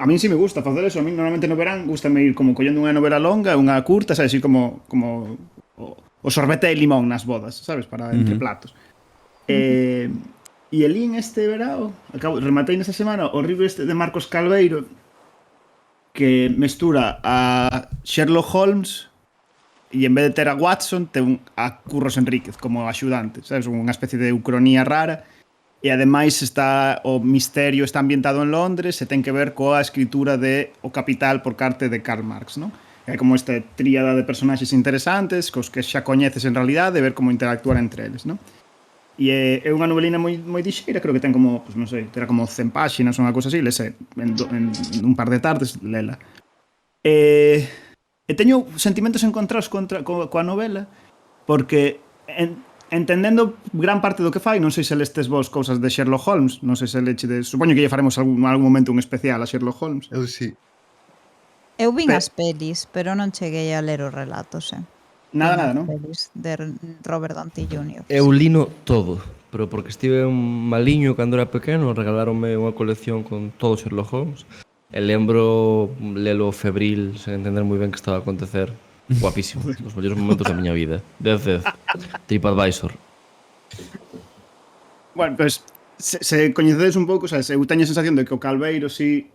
mí sí me gusta facer eso. A mí normalmente no verán gustame ir como collendo unha novela longa, unha curta, sabes, así como o sorbete de limón nas bodas, sabes, para entre platos. E elín este verao, rematei nesta semana o libro este de Marcos Calveiro que mestura a Sherlock Holmes e en vez de ter a Watson ten a Curros Enríquez como axudante, sabes, unha especie de ucronía rara. E ademais o misterio está ambientado en Londres e ten que ver coa escritura de O Capital por parte de Karl Marx, non? É como esta tríada de personaxes interesantes cos que xa coñeces en realidade e ver como interactuar entre eles, non? E é unha novelina moi dixeira, creo que ten como, pues non sei, terá como 100 páxinas ou unha cousa así, lese en un par de tardes lela. E teño sentimentos encontrados coa novela porque entendendo gran parte do que fai, non sei se lestes vos cousas de Sherlock Holmes, non sei se lechedes, supoño que lle faremos algún momento un especial a Sherlock Holmes. Eu sí. Eu vin as pelis, pero non cheguei a ler os relatos, Nada, non? Pelis de Robert Downey Jr. Eu lino todo, pero porque estive un maliño cando era pequeno, regalaronme unha colección con todo Sherlock Holmes e lembro lelo febril, sen entender moi ben que estaba a acontecer. Guapísimo, os mellores momentos da miña vida. 10 TripAdvisor. Bueno, pues se coñecedes un pouco, sabes, eu teño a sensación de que o Calveiro sí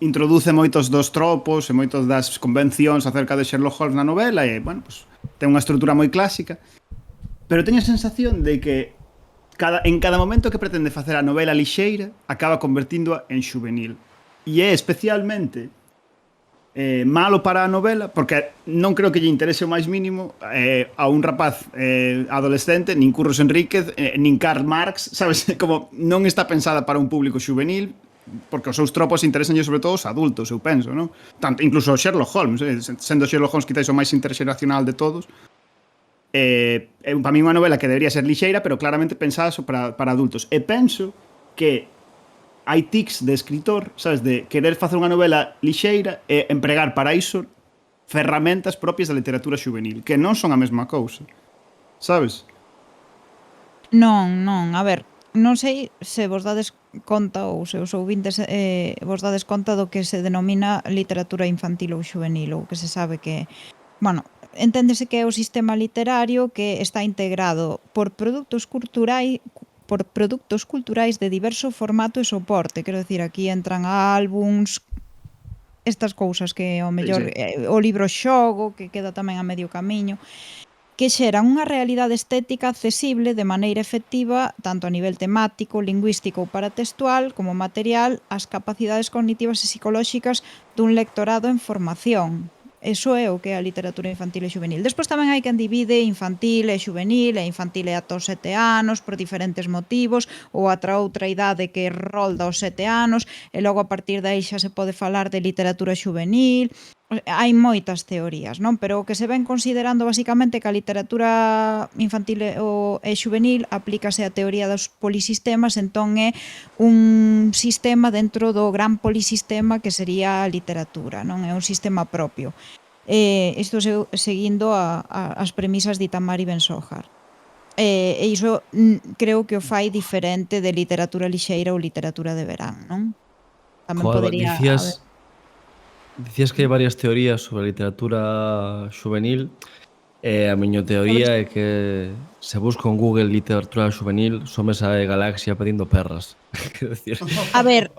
introduce moitos dos tropos e moitos das convencións acerca de Sherlock Holmes na novela e, bueno, pues ten unha estrutura moi clásica, pero teño a sensación de que en cada momento que pretende facer a novela lixeira acaba convertíndoa en xuvenil. E é especialmente malo para a novela, porque non creo que lle interese o máis mínimo a un rapaz adolescente, nin Curros Enríquez, nin Karl Marx, sabes, como non está pensada para un público xuvenil, porque os seus tropos interesanlle sobre todo os adultos, eu penso, non? Tanto, incluso Sherlock Holmes, sendo Sherlock Holmes quizás o máis interxeracional de todos, para mí unha novela que debería ser lixeira, pero claramente pensada para adultos. E penso que hai tics de escritor, sabes, de querer facer unha novela lixeira e empregar para iso ferramentas propias da literatura xuvenil, que non son a mesma cousa, sabes? Non, a ver, non sei se vos dades conta ou se os ouvintes vos dades conta do que se denomina literatura infantil ou xuvenil, ou que se sabe que, bueno, enténdese que é o sistema literario que está integrado por produtos culturais de diverso formato e soporte. Quero dicir, aquí entran álbums, estas cousas que ao mellor o libro xogo, que queda tamén a medio camiño, que xeran unha realidade estética accesible de maneira efectiva tanto a nivel temático, lingüístico ou paratextual como material ás capacidades cognitivas e psicolóxicas dun lectorado en formación. Eso é o que é a literatura infantil e xuvenil. Despois tamén hai quen divide infantil e xuvenil, e infantil é ata os 7 anos por diferentes motivos, ou ata outra idade que rolda os 7 anos, e logo a partir de aí xa se pode falar de literatura xuvenil. Hai moitas teorías, non? Pero o que se ven considerando basicamente que a literatura infantil e xuvenil aplícase a teoría dos polisistemas, entón é un sistema dentro do gran polisistema que sería a literatura, non? É un sistema propio. Isto seguindo as premisas de Itamar Ben-Zohar. E iso creo que o fai diferente de literatura lixeira ou literatura de verán, non? Tamén podería Dicías que hai varias teorías sobre a literatura xuvenil e a miña teoría é que se busco en Google literatura xuvenil some esa galaxia pedindo perras. Quero decir... A ver,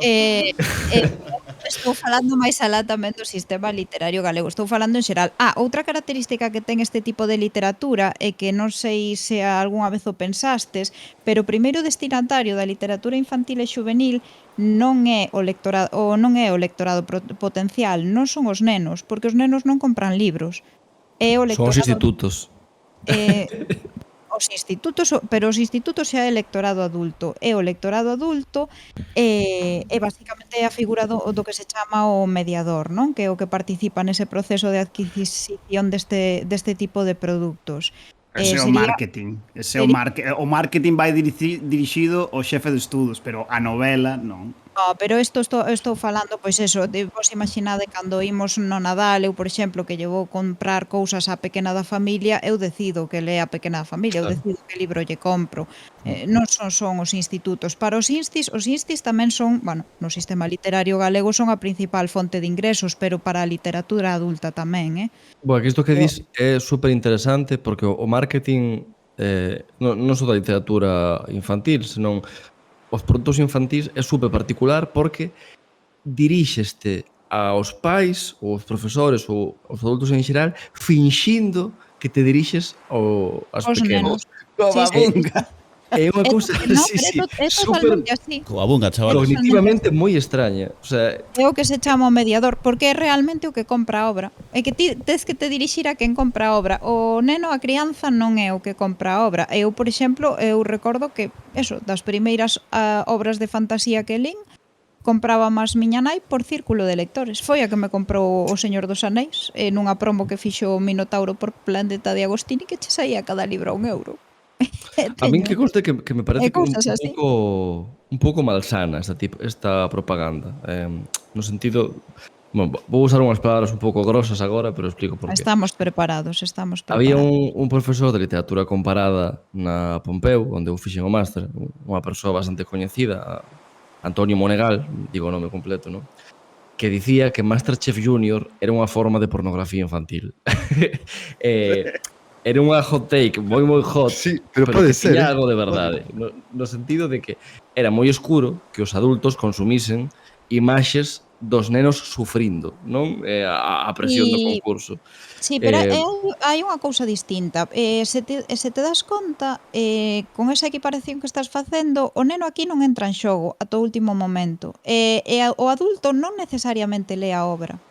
Estou falando máis alá tamén do sistema literario galego, estou falando en xeral. Outra característica que ten este tipo de literatura é que non sei se algunha vez o pensastes, pero o primeiro destinatario da literatura infantil e xuvenil non é o lectorado potencial, non son os nenos, porque os nenos non compran libros. É o Son os lectorado institutos. eh, pero os institutos xa é lectorado adulto. E o lectorado adulto é basicamente a figura do que se chama o mediador, non? Que é o que participa nese proceso de adquisición deste tipo de produtos. Ese é o Sería marketing. sería O marketing vai dirixido ao xefe de estudos, pero a novela non. pero estou falando, pois eso, vos imaginade cando imos no Nadal, eu, por exemplo, que lle vou comprar cousas á pequena da familia, eu decido que lea a pequena da familia, eu Claro. decido que libro lle compro. Non son os institutos. Para os instis tamén son, bueno, no sistema literario galego son a principal fonte de ingresos, pero para a literatura adulta tamén, Bueno, que isto que Eu dis é super interesante porque o marketing non só da literatura infantil, senón os produtos infantís é super particular porque diríxeste aos pais, ou aos profesores ou aos adultos en xeral finxindo que te dirixes aos Os pequenos. nenos. Sí, sí, sí, sí. É unha cousa, No, sí, pero sí, é super totalmente así. Coabunga, chaval. cognitivamente moi extraña. O sea, É o que se chama o mediador, porque é realmente o que compra a obra. É que ti tes que te dirixir a quen compra a obra. O neno, a crianza, non é o que compra a obra. Eu, por exemplo, eu recordo que, eso, das primeiras obras de fantasía que lín, compraba máis miña nai por círculo de lectores. Foi a que me comprou O Señor dos Anéis, nunha promo que fixo o Minotauro por Planeta de Agostini, que che saía cada libro a €1. a min que conste que me parece que cousas así. un pouco malsana esta propaganda. No sentido, bueno, vou usar unhas palabras un pouco grosas agora, pero explico por qué. Estamos preparados. Había un profesor de literatura comparada na Pompeu, onde eu fixen o máster, unha persoa bastante coñecida, Antonio Monegal, digo o nome completo, non? Que dicía que Masterchef Junior era unha forma de pornografía infantil. Era unha hot take moi hot, Sí, pero que pode ser, tiña algo de verdade, no sentido de que era moi escuro que os adultos consumisen imaxes dos nenos sufrindo, non? A presión do E concurso. sí, pero Eh, hai unha cousa distinta. Se te das conta, con esa equiparación que estás facendo, o neno aquí non entra en xogo ata o último momento. O adulto non necesariamente lee a obra.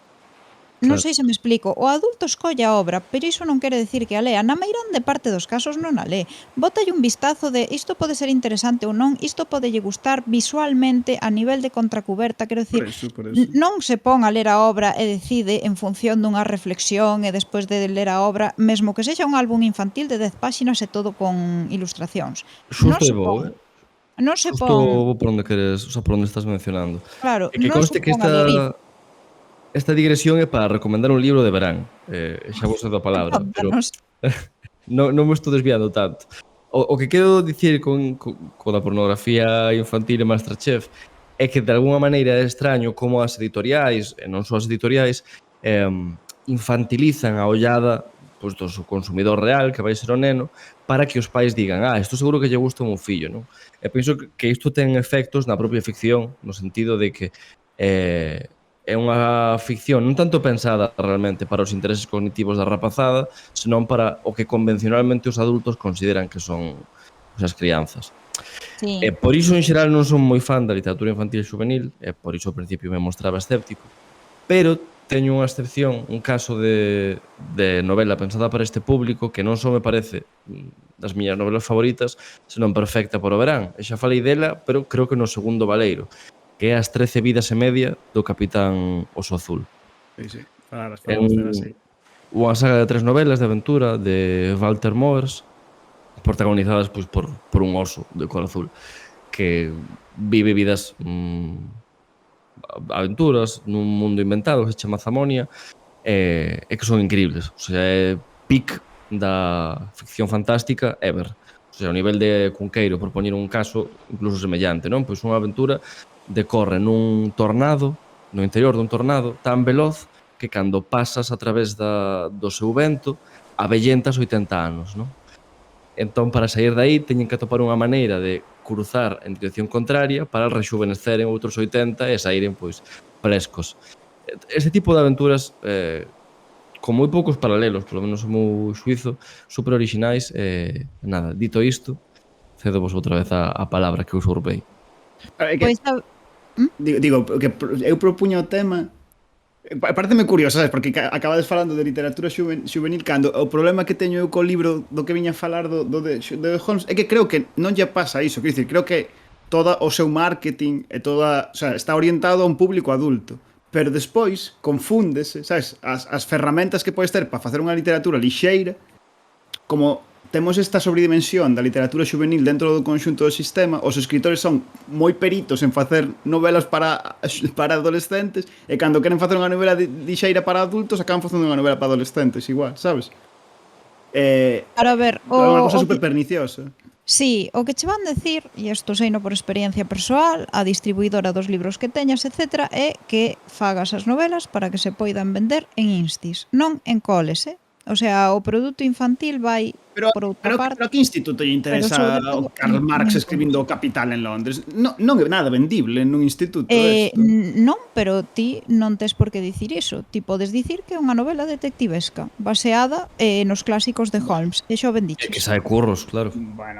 Non Claro. sei se me explico. O adulto escolle a obra, pero iso non quere decir que a lea. Na meirande parte dos casos non a lee. Bótalle un vistazo de isto pode ser interesante ou non, isto podelle gustar visualmente a nivel de contracuberta, quero Por decir, eso. non se pon a ler a obra e decide en función dunha reflexión e despois de ler a obra, mesmo que sexa un álbum infantil de 10 páxinas e todo con ilustracións. Non Xusto e se vou, pon, non se Xusto pon, vou por onde queres, o sea, por onde estás mencionando. claro, E que non se conste que pon a ler iso. esta digresión é para recomendar un libro de verán. Xa vos cedo a palabra, pero Contanos. non me estou desviando tanto. O que quero dicir con a pornografía infantil e Masterchef é que de alguna maneira é extraño como as editoriais, e non só as editoriais, infantilizan a ollada pois, do seu consumidor real, que vai ser o neno, para que os pais digan isto seguro que lle gusta ao meu fillo, non? E penso que isto ten efectos na propia ficción, no sentido de que é unha ficción non tanto pensada realmente para os intereses cognitivos da rapazada, senón para o que convencionalmente os adultos consideran que son as crianzas. Sí. E por iso, en xeral, non son moi fan da literatura infantil e juvenil, e por iso ao principio me mostraba escéptico, pero teño unha excepción, un caso de novela pensada para este público que non só me parece das miñas novelas favoritas, senón perfecta para o verán. E xa falei dela, pero creo que no segundo baleiro, que é As 13 vidas e media do Capitán Oso Azul. Sí. Falamos É dela, sí. unha saga de 3 novelas de aventura de Walter Moers, protagonizadas pois, por un oso de cor azul que vive vidas aventuras nun mundo inventado que se chama Zamonia e que son increíbles. O sea, é pic da ficción fantástica ever. O sea, o nivel de Cunqueiro, por poñer un caso incluso semellante, non? Pois unha aventura decorre nun tornado, no interior dun tornado, tan veloz que cando pasas a través do seu vento avellentas 80 anos, non? Entón, para sair de aí, teñen que atopar unha maneira de cruzar en dirección contraria para rejuvenescer en outros 80 e saíren, pois, frescos. Este tipo de aventuras con moi poucos paralelos, polo menos o meu xuizo, super orixinais. Nada, dito isto, cedo vos outra vez a palabra que usurpei. É que, Pois, digo, que eu propuño o tema. Pareceme curioso, sabes? Porque acabades falando de literatura juvenil cando o problema que teño eu co libro do que viña a falar de Holmes é que creo que non lle pasa iso, quero dicir, creo que todo o seu marketing e toda, o sea, está orientado a un público adulto, pero despois confúndese, sabes, as ferramentas que podes ter para facer unha literatura lixeira, como temos esta sobredimensión da literatura juvenil dentro do conxunto do sistema, os escritores son moi peritos en facer novelas para adolescentes e cando queren facer unha novela lixeira para adultos acaban facendo unha novela para adolescentes igual, sabes? Para ver, É unha cosa super perniciosa. Sí, o que che van decir, e isto seino por experiencia persoal, a distribuidora dos libros que teñas, etc., é que fagas as novelas para que se poidan vender en instis, non en coles, O sea, o produto infantil vai por outra parte. Pero a que instituto lle interesa o Karl Marx escribindo o Capital en Londres? Non é nada vendible nun instituto isto. Non, pero ti non tes por que dicir iso. Ti podes dicir que é unha novela detectivesca baseada nos clásicos de Holmes. E xo vendiches. É que sae curros, claro.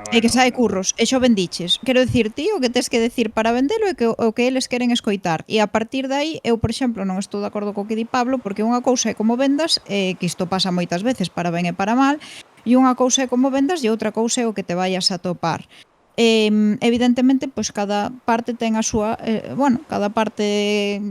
E que sae curros. E xo vendiches. Quero dicir, ti o que tes que decir para vendelo é que o que eles queren escoitar. E a partir de aí, eu, por exemplo, non estou de acordo co que di Pablo, porque unha cousa é como vendas, que isto pasa moitas veces para ben e para mal, e unha cousa é como vendas e outra cousa é o que te vayas a topar. Evidentemente, pois cada parte ten a súa, cada parte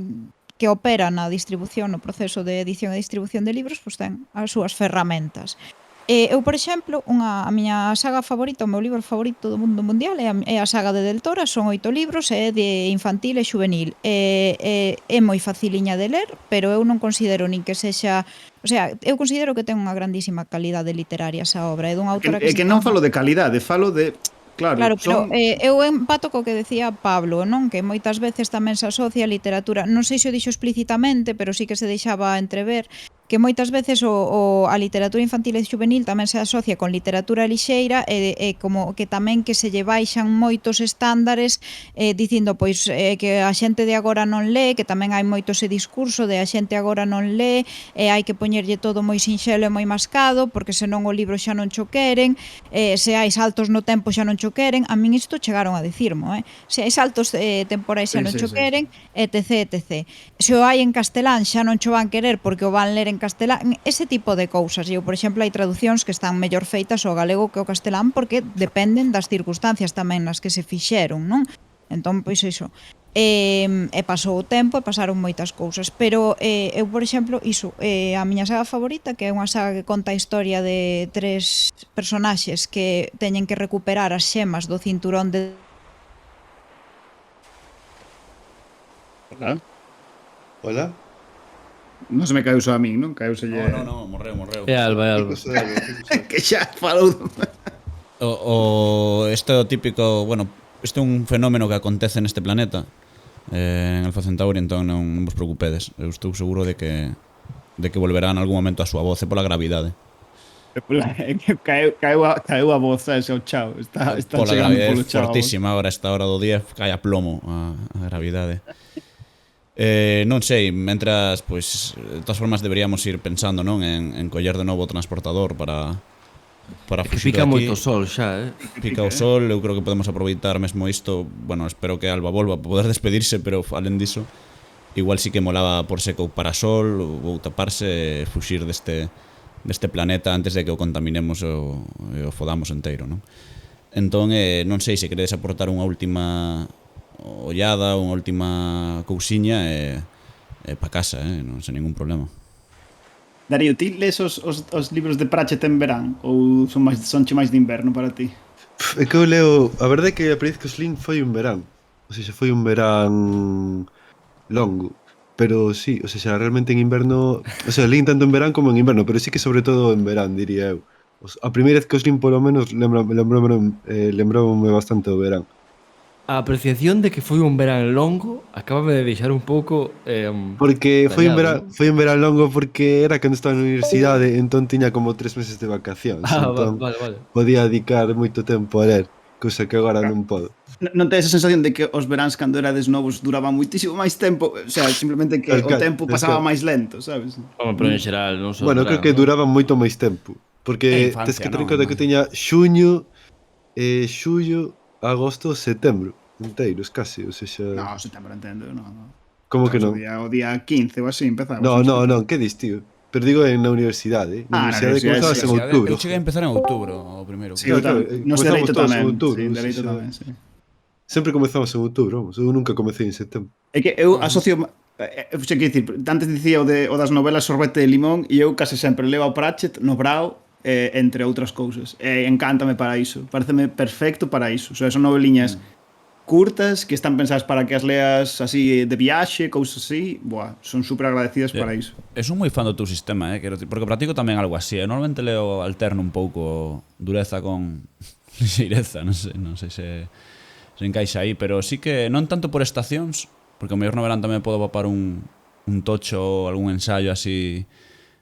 que opera na distribución, no proceso de edición e distribución de libros, pois ten as súas ferramentas. Eu, por exemplo, a miña saga favorita, o meu libro favorito do mundo mundial é a saga de Del Toro, son 8 libros, é de infantil e xuvenil. É moi faciliña de ler, pero eu non considero nin que sexa... O sea, eu considero que ten unha grandísima calidade literaria esa obra. É dunha autora que non falo de calidade, falo de... Claro, pero eu empato co que decía Pablo, non? Que moitas veces tamén se asocia a literatura, non sei se o dixo explícitamente, pero sí que se deixaba entrever que moitas veces a literatura infantil e juvenil tamén se asocia con literatura lixeira e como que tamén que se lle baixan moitos estándares dicindo pois que a xente de agora non lee, que tamén hai moito ese discurso de a xente agora non lee e hai que poñerlle todo moi sinxelo e moi mascado porque senón o libro xa non cho queren, se hai saltos no tempo xa non cho queren. A min isto chegaron a dicirmo, se hai saltos temporais xa non cho queren, etc, etc. Se o hai en castelán xa non cho van querer porque o van ler en castelán, ese tipo de cousas. Eu, por exemplo, hai traducións que están mellor feitas ao galego que ao castelán porque dependen das circunstancias tamén nas que se fixeron, non? Entón, pois iso. E pasou o tempo e pasaron moitas cousas, pero eu, por exemplo, a miña saga favorita, que é unha saga que conta a historia de 3 personaxes que teñen que recuperar as xemas do cinturón de... Hola? Non se me caeu só a min, non? Caeuselle... No, morreu. É Alba. Que xa falou... Este típico, este é un fenómeno que acontece neste planeta en Alpha Centauri, entón non vos preocupedes. Eu estou seguro de que volverá en algún momento a súa voz pola gravidade. Caeu a voz, sabes, o chao. Está pola chegando gravidade polo chao. fortísima agora, esta hora do día cae a plomo a gravidade. Non sei, mentras, pois, de todas formas deberíamos ir pensando, non, en coller de novo o transportador para fuxir Pica aquí. moito sol xa, Pica o sol, eu creo que podemos aproveitar mesmo isto. Espero que Alba volva para poder despedirse, pero alén diso, igual sí que molaba por seco o parasol ou taparse e fuxir deste planeta antes de que o contaminemos e o fodamos enteiro, non? Entón, non sei se queredes aportar unha última ollada, unha última cousiña e pa casa, non sei ningún problema. Darío, ti lees os libros de Pratchett en verán ou sonche máis de inverno para ti? É que eu leo... A verdade é que a Periz Coslín foi un verán. O sea, foi un verán longo. Pero sí, o sea, realmente en inverno... O sea, leín tanto en verán como en inverno, pero sí que sobre todo en verán, diría eu. A primeira vez que os lín, polo menos, lembroume bastante o verán. A apreciación de que foi un verán longo acábame de deixar un pouco porque foi un verán longo porque era cando estaba na universidade, entón tiña como 3 meses de vacacións. Entón vale. podía dedicar moito tempo a ler, cousa que agora non podo. Non tes esa sensación de que os veráns cando erades novos duraban muitísimo máis tempo? O sea, simplemente que o tempo pasaba máis lento, sabes? Home, pero en xeral non só Bueno, creo que duraban moito máis tempo. Porque É infancia, tes que ter en non? conta que tiña xuño, xullo, agosto, setembro inteiros casi, ou seja... No, setembro entendo, no. Como que non? O día 15 ou así empezaba. Non, que dis, tío? Pero digo na universidade, Ah, Na na universidade universidade, comezabas sí, en sí. outubro. Eu cheguei a empezar en outubro, o primeiro. Sí, eu Claro, tamén. Nos comezamos dereito todos en tamén. outubro, Sí, en sí, dereito sí. tamén, sí. Sempre comezamos en outubro, vamos. Eu nunca comecei en setembro. É que eu asocio sei que dicir, antes dicía o das novelas Sorbete de Limón e eu case sempre leo a Pratchett no Brao entre outras cousas. Encántame para iso. Pareceme perfecto para iso. O sea, son noveliñas curtas que están pensadas para que as leas así de viaxe, cousas así. Buah, son super agradecidas para iso. Eu son moi fan do teu sistema, quero decir, porque practico tamén algo así. Eu normalmente leo alterno un pouco dureza con lixeireza, non sei se encaixa aí, pero sí que non tanto por estacións, porque o mellor no verán tamén podo papar un tocho ou algún ensaio así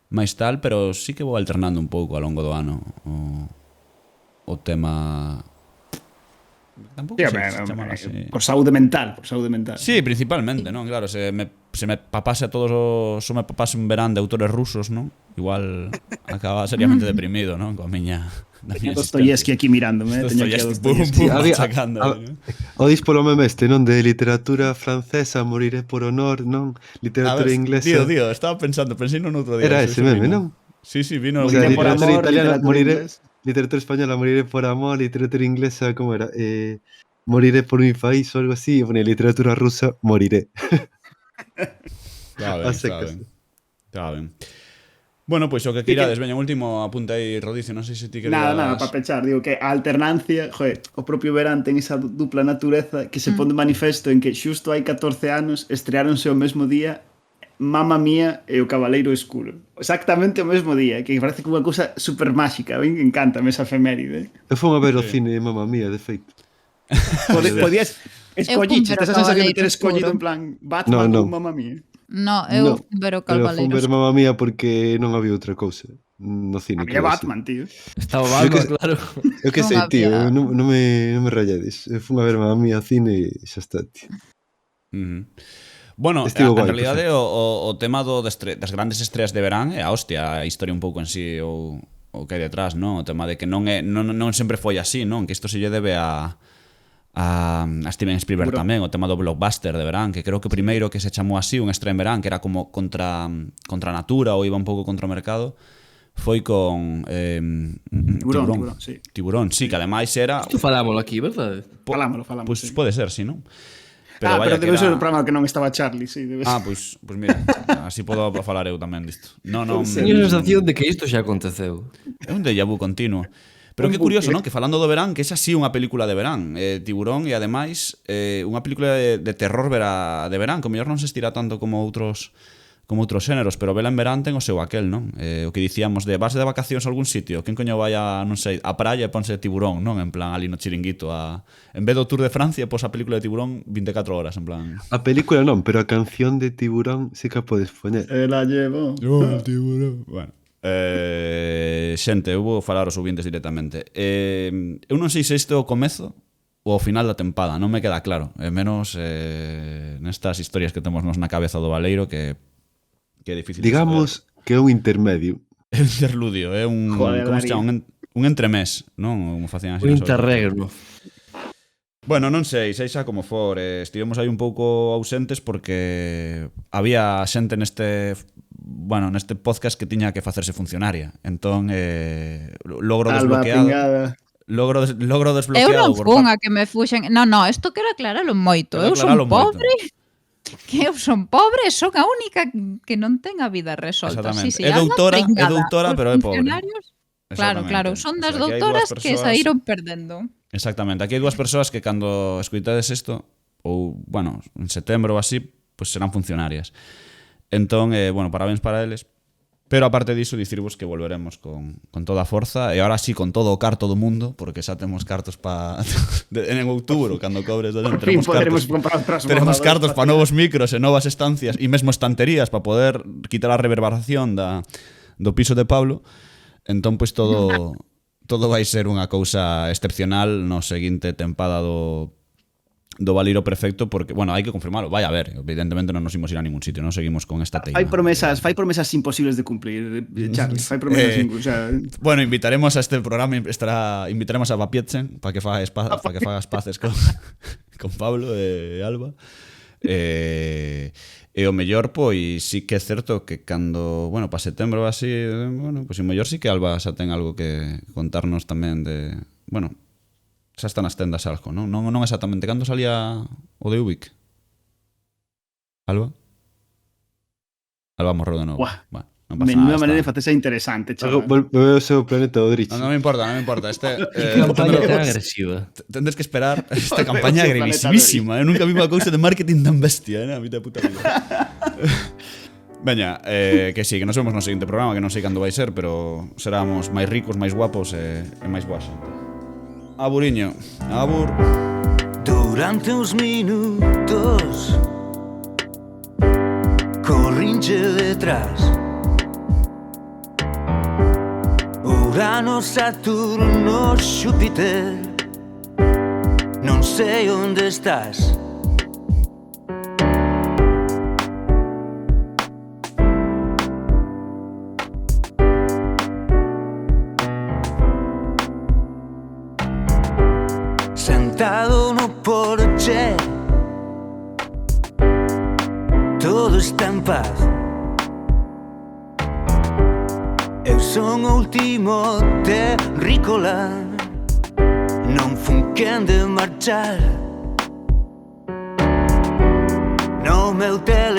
máis tal, pero sí que vou alternando un pouco ao longo do ano o tema. Tampouco Sí, sei se chamar así. por saúde mental, Sí, principalmente, non? Claro, se me papase se me papase un verán de autores rusos, non? Igual acaba seriamente deprimido, non? Coa miña Dostoyevsky aquí mirándome, teño aquí a Dostoyevsky. machacando. Oís polo meme este, non? De literatura francesa, moriré por honor, non? Literatura inglesa. Tío, estaba pensei no outro día. Era eso ese meme, vino. non? Sí, vino. O sea, Moriré por literatura amor, italiana, literatura moriré... inglés. Literatura española, moriré por amor. Literatura inglesa, como era? Moriré por mi país ou algo así. E ponía literatura rusa, moriré. Está A secas. ben. Bueno, pois o que quirades, veña, un último apunte aí, Rodicio, non sei se ti querías... Nada, para pechar, digo que a alternancia, joder, o propio verán ten esa dupla natureza que se pon de manifesto en que xusto hai 14 anos estreáronse o mesmo día Mamma Mía e o Cabaleiro Escuro. Exactamente o mesmo día, que parece que unha cousa super máxica, ben, encántame esa efeméride. Eu fui a ver o cine, mamma mía, de feito. Podías escolliches, pero tes a sensación de ter Cabaleiro escollido Escuro. en plan Batman No. ou Mamma Mía. No, eu ver o Pero fui Cabaleiro. ver mamma mía porque non había outra cousa no cine. Había Batman, tío. Estaba Batman, claro. Eu que Non sei, tío, había. non me rayades. Eu fui a ver mamma mía ao cine e xa está, tío. Bueno, Estivo en guai, realidade o tema das grandes estreas de verán é a hostia, a historia un pouco en sí o que hai detrás, non? O tema de que non sempre foi así, non? Que isto se lle debe a Steven Spielberg tamén, o tema do blockbuster de verán, que creo que o primeiro que se chamou así, un estreno en verán, que era como contra a natura ou iba un pouco contra o mercado, foi con Tiburón, sí. Tiburón, sí, que ademais era... Isto falámoslo aquí, verdade? Falámoslo, Pois sí. pode ser, sí, non? Pero vaya, debe que ser era- o programa que non estaba Charlie, sí, debe ser. Pois mira, así podo falar eu tamén disto. Non, Teño a sensación de que isto xa aconteceu. é un déjà vu continuo. Pero que curioso, non? Que falando do verán, que esa sí unha película de verán, Tiburón, e ademais unha película de terror de verán, que o mellor non se estira tanto como outros xéneros, pero vela en verán ten o seu aquel, non? O que dicíamos de vas de vacacións a algún sitio, quen coño vai a, non sei, a praia e ponse Tiburón, non? En plan, ali no chiringuito, en vez do Tour de Francia, pos a película de Tiburón 24 horas, en plan... A película non, pero a canción de Tiburón sí que a podes poñer. La llevo. Tiburón. Bueno. Xente, eu vou falar aos ouvintes directamente. Eu non sei se isto é o comezo ou ao final da tempada, non me queda claro. Menos nestas historias que temos nos na cabeza do Baleiro que é difícil. Digamos que é un intermedio. É un interludio, é un... Joder, como se chama? Un entremés, non? Como facían así. Un nas obras. interregno. Bueno, non sei, xa como for, estivemos aí un pouco ausentes porque había xente neste podcast que tiña que facerse funcionaria. Entón, logro Alba, desbloqueado. pingada. Logro Eu desbloqueado non fun a que me fuxen... No, isto quero aclaralo moito. Eu son pobre. Que eu son pobre, son a única que non ten a vida resolta. Exactamente. Sí, É anda doutora, pringada. pero é Os pobre. funcionarios, Claro, Exactamente. son O das sea, aquí hai doutoras dúas que persoas- saíron perdendo. Exactamente. Aquí hai dúas persoas que cando escoitades isto, ou, bueno, en setembro ou así, pues serán funcionarias. Entón, parabéns para eles. Pero aparte diso, dicirvos que volveremos con toda a forza e ahora sí con todo o carto do mundo, porque xa temos cartos en outubro, cando cobres Por fin poderemos comprar Teremos cartos para novos micros e novas estancias e mesmo estanterías para poder quitar a reverberación do piso de Pablo. Entón, pois todo vai ser unha cousa excepcional no seguinte tempada do do Valeiro perfecto porque, bueno, hai que confirmarlo. Vai a ver, evidentemente non nos imos ir a ningún sitio, non seguimos con esta teima. Fai promesas imposibles de cumplir, Charlie. Fai promesas Bueno, invitaremos a este programa, invitaremos a Vapietzen para que faga as paces con Pablo e Alba. E o mellor, pois, sí que é certo que cando, bueno, para setembro así, bueno, pois o mellor sí que Alba xa ten algo que contarnos tamén de, bueno, xa está nas tendas algo, non? Non exactamente. Cando salía o de Ubik? Alba? Alba morreu de novo. Buah. Bueno, non pasa Menuda nada. maneira de facerse interesante, chaval. Volveu o seu planeta Odrich. Non me importa. Campaña tan agresiva. Tendes que esperar esta campaña agresivísima. Eu nunca vi unha cousa de marketing tan bestia, a mitad de puta vida. Veña, que sí, que nos vemos no seguinte programa, que non sei cando vai ser, pero seramos máis ricos, máis guapos e máis boa xente. Aburiño, abur. Durante uns minutos corrinche detrás Urano, Saturno, Xúpiter Non sei onde estás Sentado no porche Todo está en paz Eu son o último terrícola Non fun quen de marchar No meu terrícola